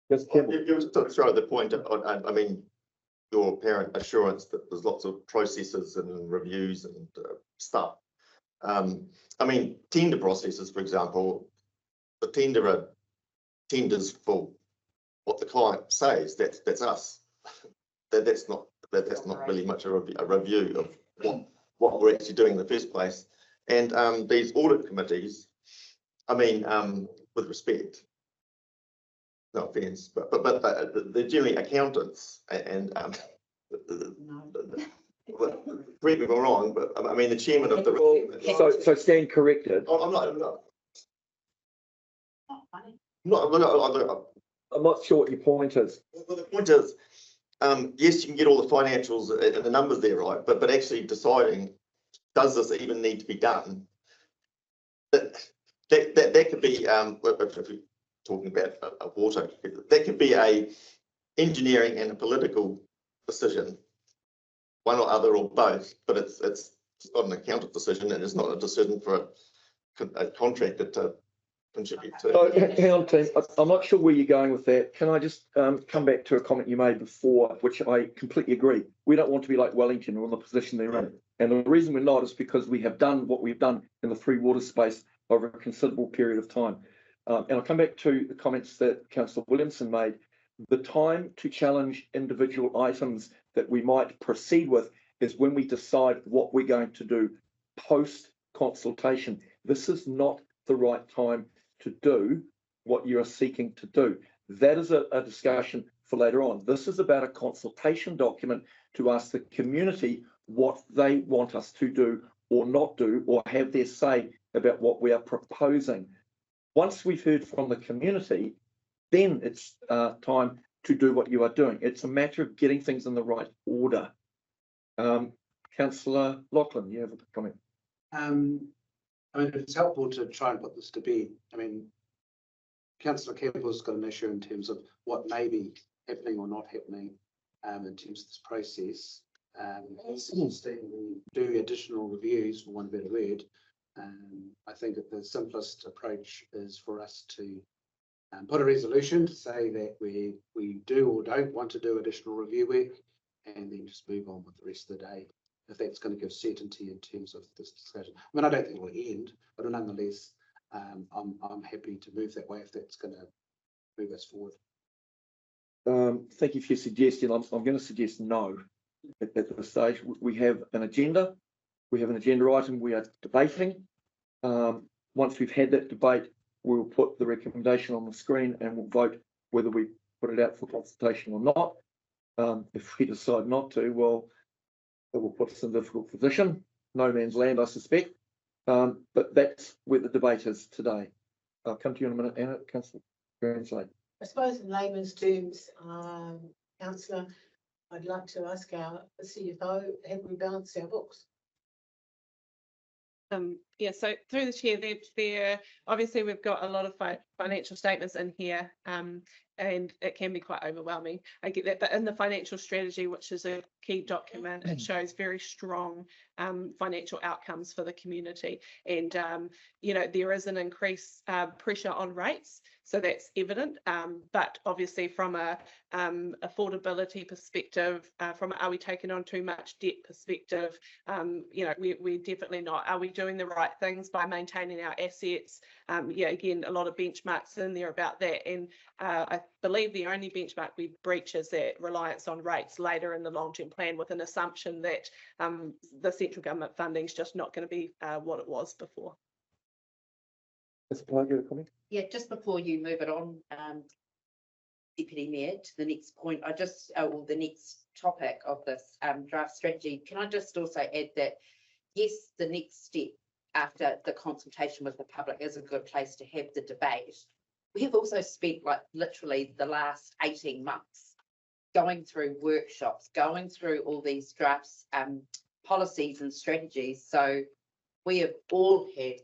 Yes, You were throw at the point on, I mean, your apparent assurance that there's lots of processes and reviews and stuff. I mean, tender processes, for example, the tenderer tenders for what the client says. That's us. That's not really much a review of what we're actually doing in the first place. And these audit committees, I mean, with respect, no offence, but they're generally accountants and correct me if I'm wrong, but I mean the chairman of the. So stand corrected. I'm not sure what your point is. Well, the point is, yes, you can get all the financials and the numbers there, right? But actually deciding, does this even need to be done? That could be if we're talking about a water, that could be a engineering and a political decision, one or other or both. But it's not an accountant decision, and it's not a decision for a contractor to contribute to. So, hang on, team. I'm not sure where you're going with that. Can I just come back to a comment you made before, which I completely agree. We don't want to be like Wellington or in the position they're in. And the reason we're not is because we have done what we've done in the free water space over a considerable period of time. And I'll come back to the comments that Councillor Williamson made. The time to challenge individual items that we might proceed with is when we decide what we're going to do post-consultation. This is not the right time to do what you are seeking to do. That is a discussion for later on. This is about a consultation document to ask the community what they want us to do or not do, or have their say about what we are proposing. Once we've heard from the community, then it's time to do what you are doing. It's a matter of getting things in the right order. Councillor Lachlan, you have a comment. I mean, it's helpful to try and put this to bed. I mean, Councillor Campbell's got an issue in terms of what may be happening or not happening in terms of this process. We do additional reviews, for want of a better word. I think that the simplest approach is for us to put a resolution to say that we do or don't want to do additional review work, and then just move on with the rest of the day, if that's going to give certainty in terms of this discussion. I mean, I don't think it will end, but nonetheless, I'm happy to move that way if that's going to move us forward. Thank you for your suggestion. I'm going to suggest no at this stage. We have an agenda. We have an agenda item we are debating. Once we've had that debate, we'll put the recommendation on the screen and we'll vote whether we put it out for consultation or not. If we decide not to, well, it will put us in a difficult position. No man's land, I suspect. But that's where the debate is today. I'll come to you in a minute, Anna. Councillor Greenslade. I suppose in layman's terms, Councillor, I'd like to ask our CFO, have we balanced our books? Yeah, so through the chair, there obviously we've got a lot of financial statements in here, and it can be quite overwhelming. I get that, but in the financial strategy, which is a key document, it shows very strong financial outcomes for the community, and you know, there is an increased pressure on rates, so that's evident. But obviously, from a affordability perspective, from a are we taking on too much debt perspective, you know, we're definitely not. Are we doing the right things by maintaining our assets? Yeah, again, a lot of benchmarks in there about that, and I believe the only benchmark we breach is that reliance on rates later in the long-term plan, with an assumption that the central government funding is just not going to be what it was before. Mr. Clark, you have a comment? Yeah, just before you move it on, Deputy Mayor, to the next point, I just, or the next topic of this draft strategy, can I just also add that, yes, the next step after the consultation with the public is a good place to have the debate. We have also spent like literally the last 18 months going through workshops, going through all these drafts, policies and strategies. So we have all had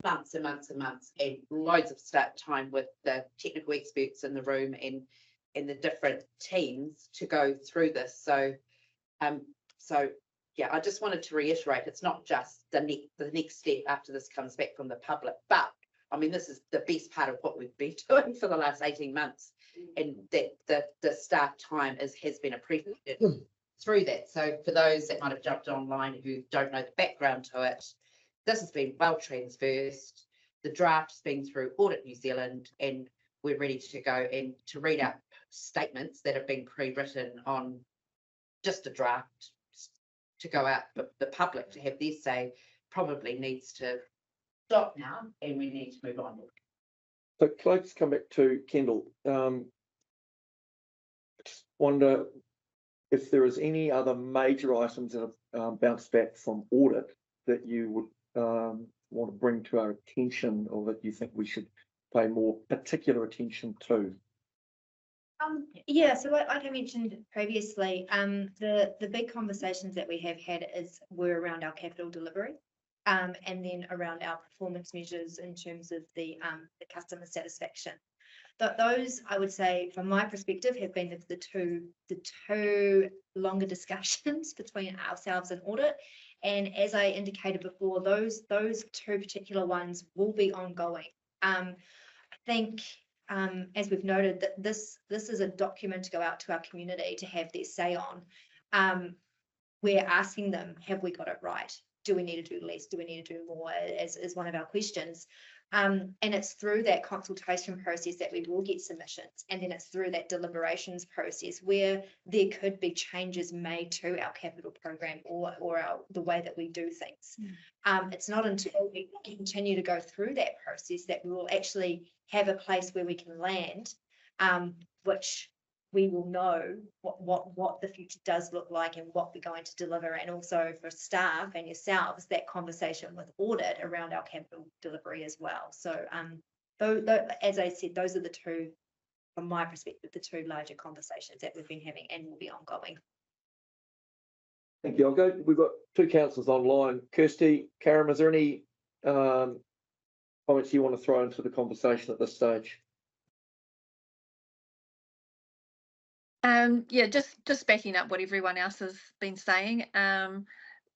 months and months and months and loads of start time with the technical experts in the room and the different teams to go through this. So yeah, I just wanted to reiterate, it's not just the next step after this comes back from the public, but I mean, this is the best part of what we've been doing for the last 18 months, and that the staff time has been appreciated through that. So for those that might have jumped online who don't know the background to it, this has been well transversed. The draft's been through Audit New Zealand, and we're ready to go and to read out statements that have been pre-written on just a draft to go out, but the public to have their say probably needs to stop now, and we need to move on. So can I just come back to Kendall? Just wonder if there is any other major items that have bounced back from audit that you would want to bring to our attention, or that you think we should pay more particular attention to? Yeah, so like I mentioned previously, the big conversations that we have had were around our capital delivery, and then around our performance measures in terms of the customer satisfaction. Those, I would say, from my perspective, have been the two longer discussions between ourselves and audit. And as I indicated before, those two particular ones will be ongoing. I think, as we've noted, that this is a document to go out to our community to have their say on. We're asking them, have we got it right? Do we need to do less? Do we need to do more? As one of our questions. And it's through that consultation process that we will get submissions, and then it's through that deliberations process where there could be changes made to our capital program or the way that we do things. It's not until we continue to go through that process that we will actually have a place where we can land, which we will know what the future does look like and what we're going to deliver, and also for staff and yourselves, that conversation with audit around our capital delivery as well. So as I said, those are the two, from my perspective, the two larger conversations that we've been having and will be ongoing. Thank you. We've got two councillors online. Kirsty, Karen, is there any comments you want to throw into the conversation at this stage? Yeah, just backing up what everyone else has been saying.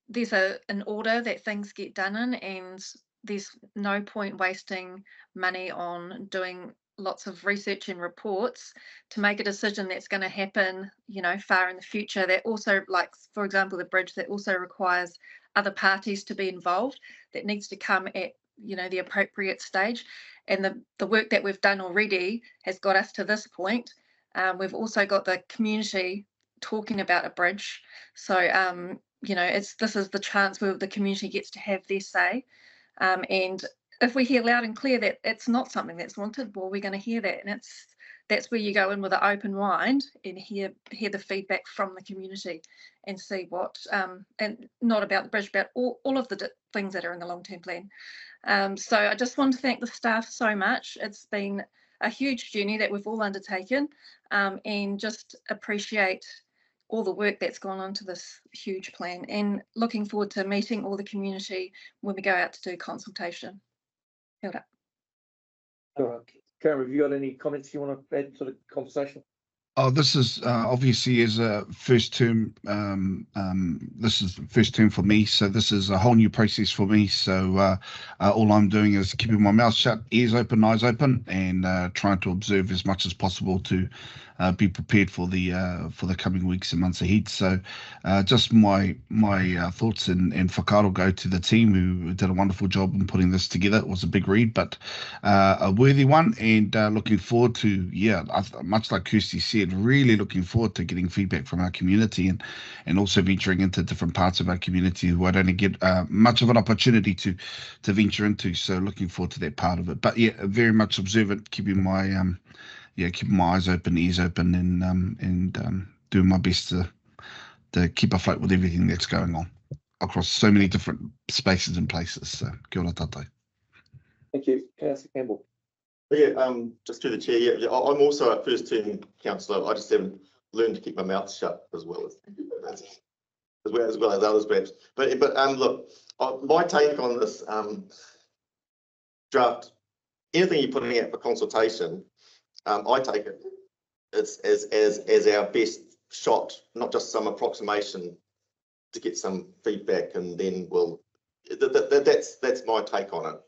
There's an order that things get done in, and there's no point wasting money on doing lots of research and reports to make a decision that's going to happen, you know, far in the future. That also, like, for example, the bridge, that also requires other parties to be involved. That needs to come at, you know, the appropriate stage. And the work that we've done already has got us to this point. We've also got the community talking about a bridge. So, you know, this is the chance where the community gets to have their say. And if we hear loud and clear that it's not something that's wanted, well, we're going to hear that. And that's where you go in with an open mind and hear the feedback from the community and see what, and not about the bridge, about all of the things that are in the long-term plan. So I just want to thank the staff so much. It's been a huge journey that we've all undertaken, and just appreciate all the work that's gone into this huge plan, and looking forward to meeting all the community when we go out to do consultation. Kia ora. All right. Karen, have you got any comments you want to add to the conversation? Oh, this is obviously as a first term. This is the first term for me, so this is a whole new process for me. So all I'm doing is keeping my mouth shut, ears open, eyes open, and trying to observe as much as possible to be prepared for the coming weeks and months ahead. So just my thoughts and whakaaro go to the team who did a wonderful job in putting this together. It was a big read, but a worthy one, and looking forward to, much like Kirsty said, really looking forward to getting feedback from our community and also venturing into different parts of our community who I don't get much of an opportunity to venture into. So looking forward to that part of it. But yeah, very much observant, keeping my eyes open, ears open, and doing my best to keep afloat with everything that's going on across so many different spaces and places. So kia ora tātou. Thank you, Councillor Campbell. Yeah, just through the chair, yeah, I'm also a first term councillor. I just haven't learned to keep my mouth shut as well as others perhaps. But look, my take on this draft, anything you're putting out for consultation, I take it as our best shot, not just some approximation to get some feedback, and then that's my take on it.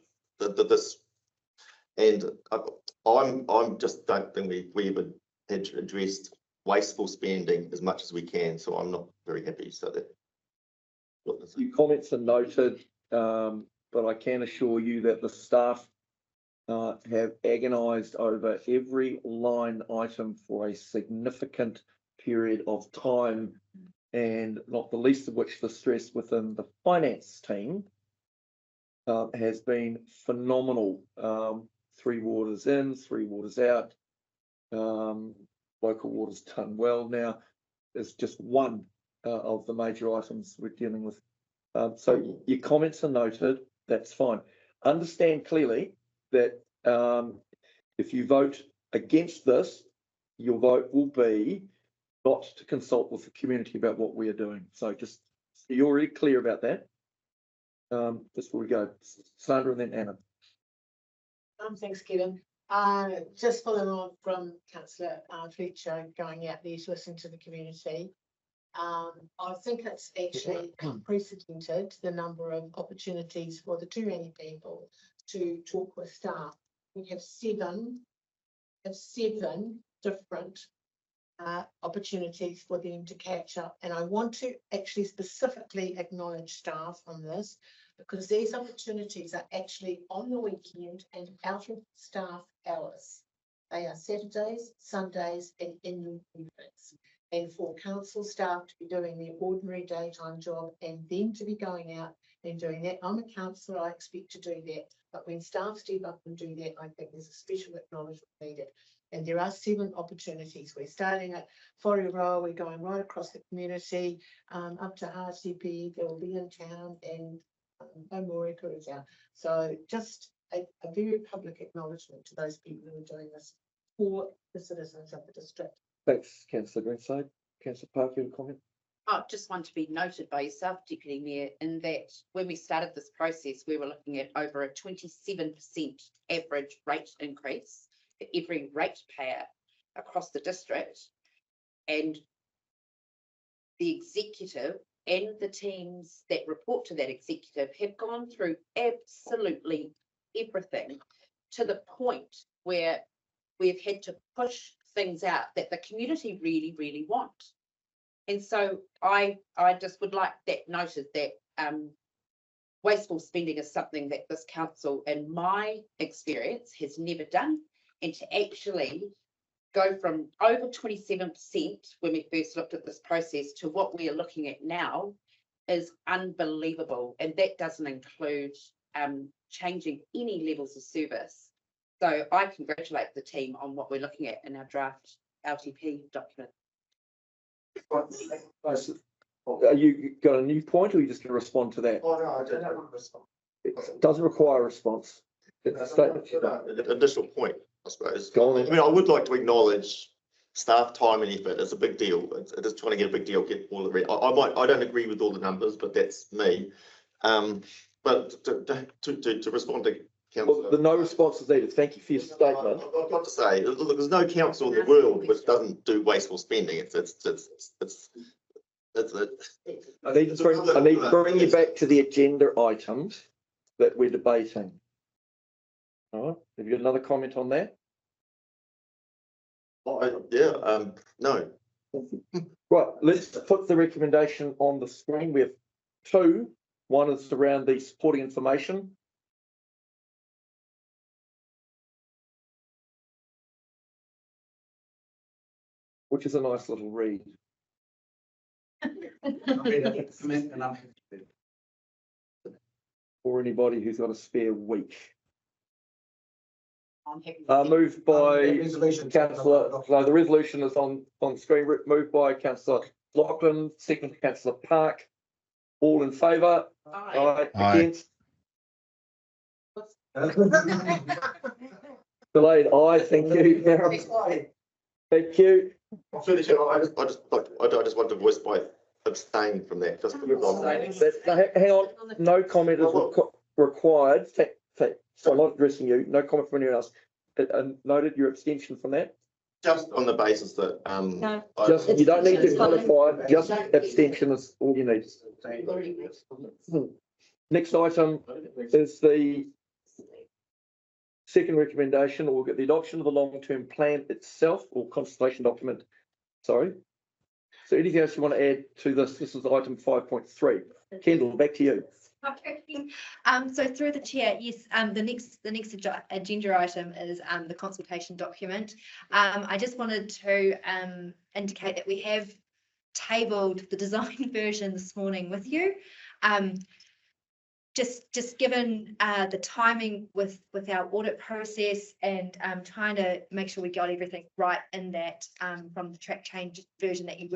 And I'm just don't think we ever had addressed wasteful spending as much as we can, so I'm not very happy. So that your comments are noted, but I can assure you that the staff have agonised over every line item for a significant period of time, and not the least of which the stress within the finance team has been phenomenal. 3 waters in, 3 waters out. Local waters done well. Now is just one of the major items we're dealing with. So your comments are noted. That's fine. Understand clearly that if you vote against this, your vote will be not to consult with the community about what we are doing. So just so you're already clear about that. Just where we go, Sandra and then Anna. Thanks, Kevin. Just following on from Councillor Fletcher going out there to listen to the community. I think it's actually unprecedented the number of opportunities for the Turangi people to talk with staff. We have seven different opportunities for them to catch up, and I want to actually specifically acknowledge staff on this, because these opportunities are actually on the weekend and out of staff hours. They are Saturdays, Sundays, and in the evenings. And for council staff to be doing their ordinary daytime job and then to be going out and doing that. I'm a councillor, I expect to do that. But when staff step up and do that, I think there's a special acknowledgement needed. And there are 7 opportunities. We're starting at Whareroa, we're going right across the community, up to RCP, they will be in town, and Omorika is out. So just a very public acknowledgement to those people who are doing this for the citizens of the district. Thanks, Councillor Greenside. Councillor Park, you have a comment? I just want to be noted by yourself, Deputy Mayor, in that when we started this process, we were looking at over a 27% average rate increase for every ratepayer across the district. And the executive and the teams that report to that executive have gone through absolutely everything to the point where we've had to push things out that the community really, really want. And so I just would like that noted that wasteful spending is something that this council, in my experience, has never done. And to actually go from over 27% when we first looked at this process to what we are looking at now is unbelievable. And that doesn't include changing any levels of service. So I congratulate the team on what we're looking at in our draft LTP document. Are you got a new point, or are you just going to respond to that? Oh no, I don't want to respond. It doesn't require a response. It's a statement. An additional point, I suppose. Go on then. I mean, I would like to acknowledge staff time and effort. It's a big deal. It is trying to get a big deal, get all the, I don't agree with all the numbers, but that's me. But to respond to councillor. The no response is needed. Thank you for your statement. I've got to say, look, there's no council in the world which doesn't do wasteful spending. I need to bring you back to the agenda items that we're debating. All right, have you got another comment on that? No. Right, let's put the recommendation on the screen. We have two. One is around the supporting information. Which is a nice little read. Or anybody who's got a spare week. Moved by councillor, no, the resolution is on screen, moved by councillor Lachlan, second councillor Park. All in favour? Aye. Against? Delayed, aye, thank you. Thank you. I just want to voice my abstain from that. Just hang on, no comment is required. So I'm not addressing you. No comment from anyone else. Noted your abstention from that. Just on the basis that No. You don't need to qualify. Just abstention is all you need. Next item is the second recommendation, or the adoption of the long-term plan itself, or consultation document. Sorry. So anything else you want to add to this? This is item 5.3. Kendall, back to you. Okay. So through the chair, yes, the next agenda item is the consultation document. I just wanted to indicate that we have tabled the design version this morning with you. Just given the timing with our audit process and trying to make sure we got everything right in that from the track change version that you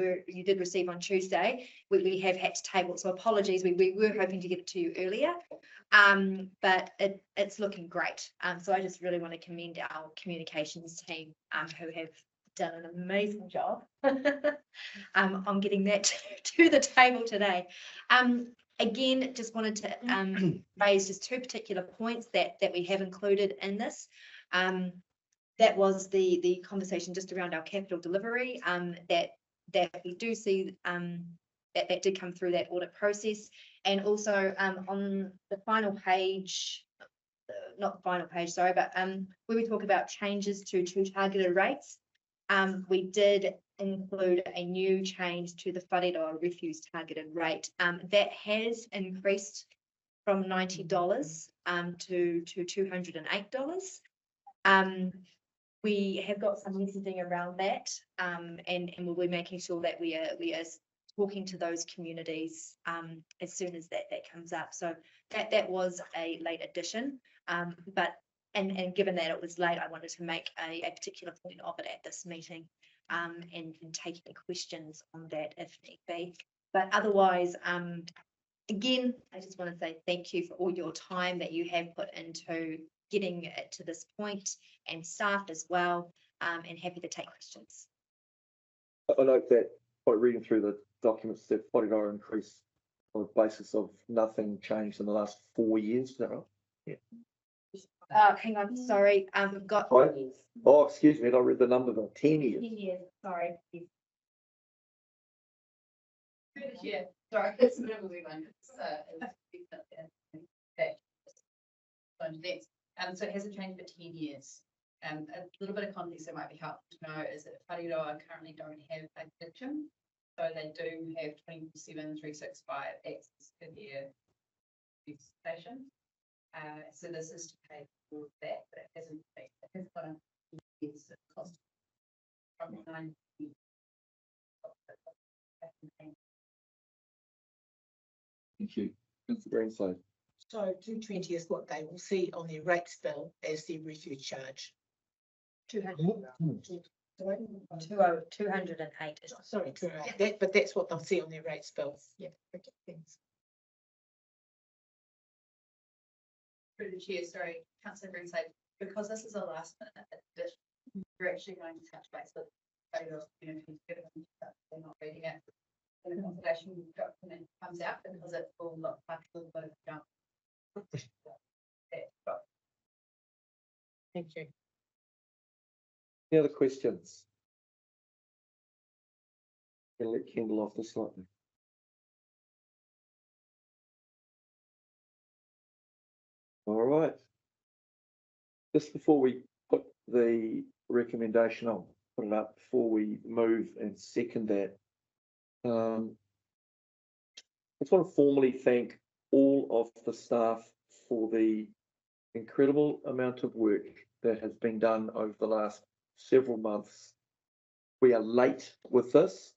did receive on Tuesday, we have had to table. So apologies, we were hoping to get it to you earlier, but it's looking great. So I just really want to commend our communications team who have done an amazing job on getting that to the table today. Again, just wanted to raise just two particular points that we have included in this. That was the conversation just around our capital delivery, that we do see that did come through that audit process. And also on the final page, not the final page, sorry, but when we talk about changes to targeted rates, we did include a new change to the whareroa refuse targeted rate. That has increased from $90 to $208. We have got some messaging around that, and we'll be making sure that we are talking to those communities as soon as that comes up. So that was a late addition, but and given that it was late, I wanted to make a particular point of it at this meeting, and take any questions on that if need be. But otherwise, again, I just want to say thank you for all your time that you have put into getting it to this point, and staff as well, and happy to take questions. I note that by reading through the documents, that whareroa increase on the basis of nothing changed in the last 4 years. Is that right? Yeah. Hang on, sorry, we've got. Oh, excuse me, I read the number of 10 years. 10 years, sorry. Yeah, sorry, it's moving on. So it hasn't changed for 10 years. A little bit of context that might be helpful to know is that whareroa currently don't have a kitchen, so they do have 24/7, 365 access to their station. So this is to pay for that, but it hasn't been. It has got a cost from 90. Thank you. Mr. Greenside. So 220 is what they will see on their rates bill as the refuse charge. 208. Sorry, 208. But that's what they'll see on their rates bill. Yeah. Okay, thanks. Through the chair, sorry, Councillor Greenside, because this is a last minute addition, we're actually going to touch base with They're not reading it. And the consultation document comes out because it will look like a little bit of junk. Thank you. Any other questions? Gonna let Kendall off this slightly. All right. Just before we put the recommendation on, put it up before we move and second that. I just want to formally thank all of the staff for the incredible amount of work that has been done over the last several months. We are late with this,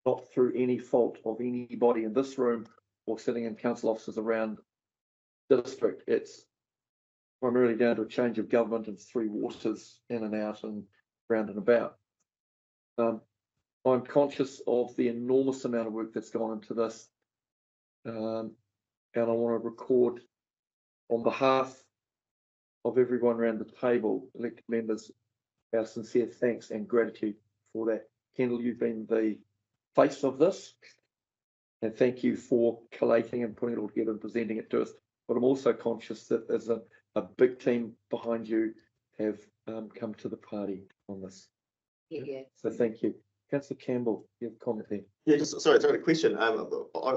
not through any fault of anybody in this room or sitting in council offices around the district. It's primarily down to a change of government and three waters in and out and round and about. I'm conscious of the enormous amount of work that's gone into this. And I want to record on behalf of everyone around the table, elected members, our sincere thanks and gratitude for that. Kendall, you've been the face of this, and thank you for collating and putting it all together and presenting it to us. But I'm also conscious that there's a big team behind you have come to the party on this. Yeah. So thank you. Councillor Campbell, you have a comment there. Yeah, just sorry, a question. I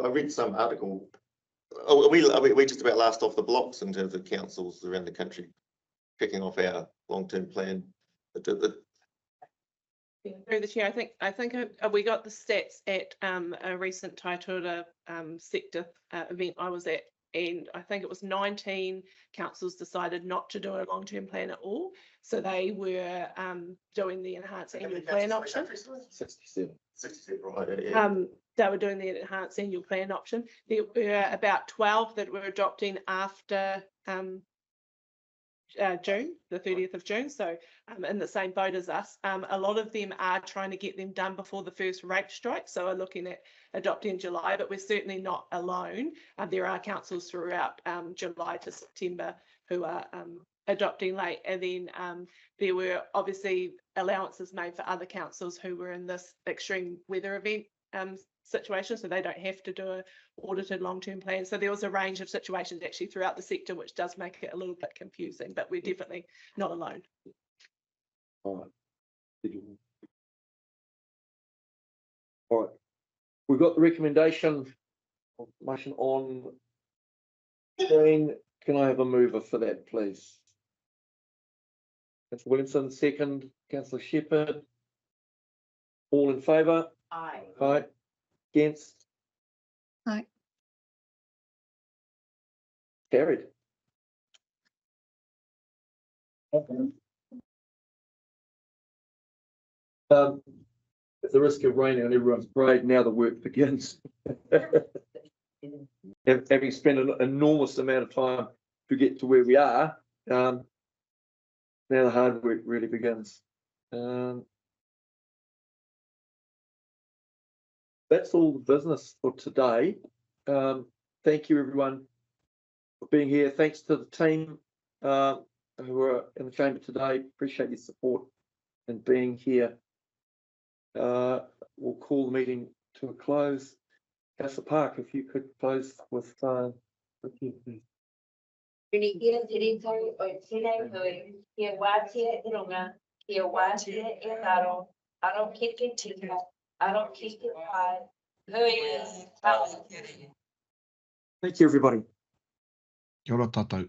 read some article. Are we just about last off the blocks in terms of councils around the country kicking off our long-term plan? Through the chair, I think we got the stats at a recent Taipō sector event I was at, and I think it was 19 councils decided not to do a long-term plan at all. So they were doing the enhanced annual plan option. 67. 67, right, yeah. They were doing the enhanced annual plan option. There were about 12 that were adopting after June, the 30th of June, so in the same boat as us. A lot of them are trying to get them done before the first rate strike, so we're looking at adopting in July, but we're certainly not alone. There are councils throughout July to September who are adopting late, and then there were obviously allowances made for other councils who were in this extreme weather event situation, so they don't have to do an audited long-term plan. So there was a range of situations actually throughout the sector, which does make it a little bit confusing, but we're definitely not alone. All right. All right. We've got the recommendation motion on screen. Can I have a mover for that, please? Councillor Williamson, second. Councillor Shepherd. All in favour? Aye. Aye. Against? Aye. Carried. At the risk of raining on everyone's parade, now the work begins. Having spent an enormous amount of time to get to where we are, now the hard work really begins. That's all the business for today. Thank you everyone for being here. Thanks to the team who are in the chamber today. Appreciate your support and being here. We'll call the meeting to a close. Councillor Park, if you could close with you, please. Kia te rito o tēnei hui, kia wātia e runga, kia wātia e ngaro, aro ki te tika, aro ki te pai, hui e tāu. Thank you, everybody. Kia ora tātou.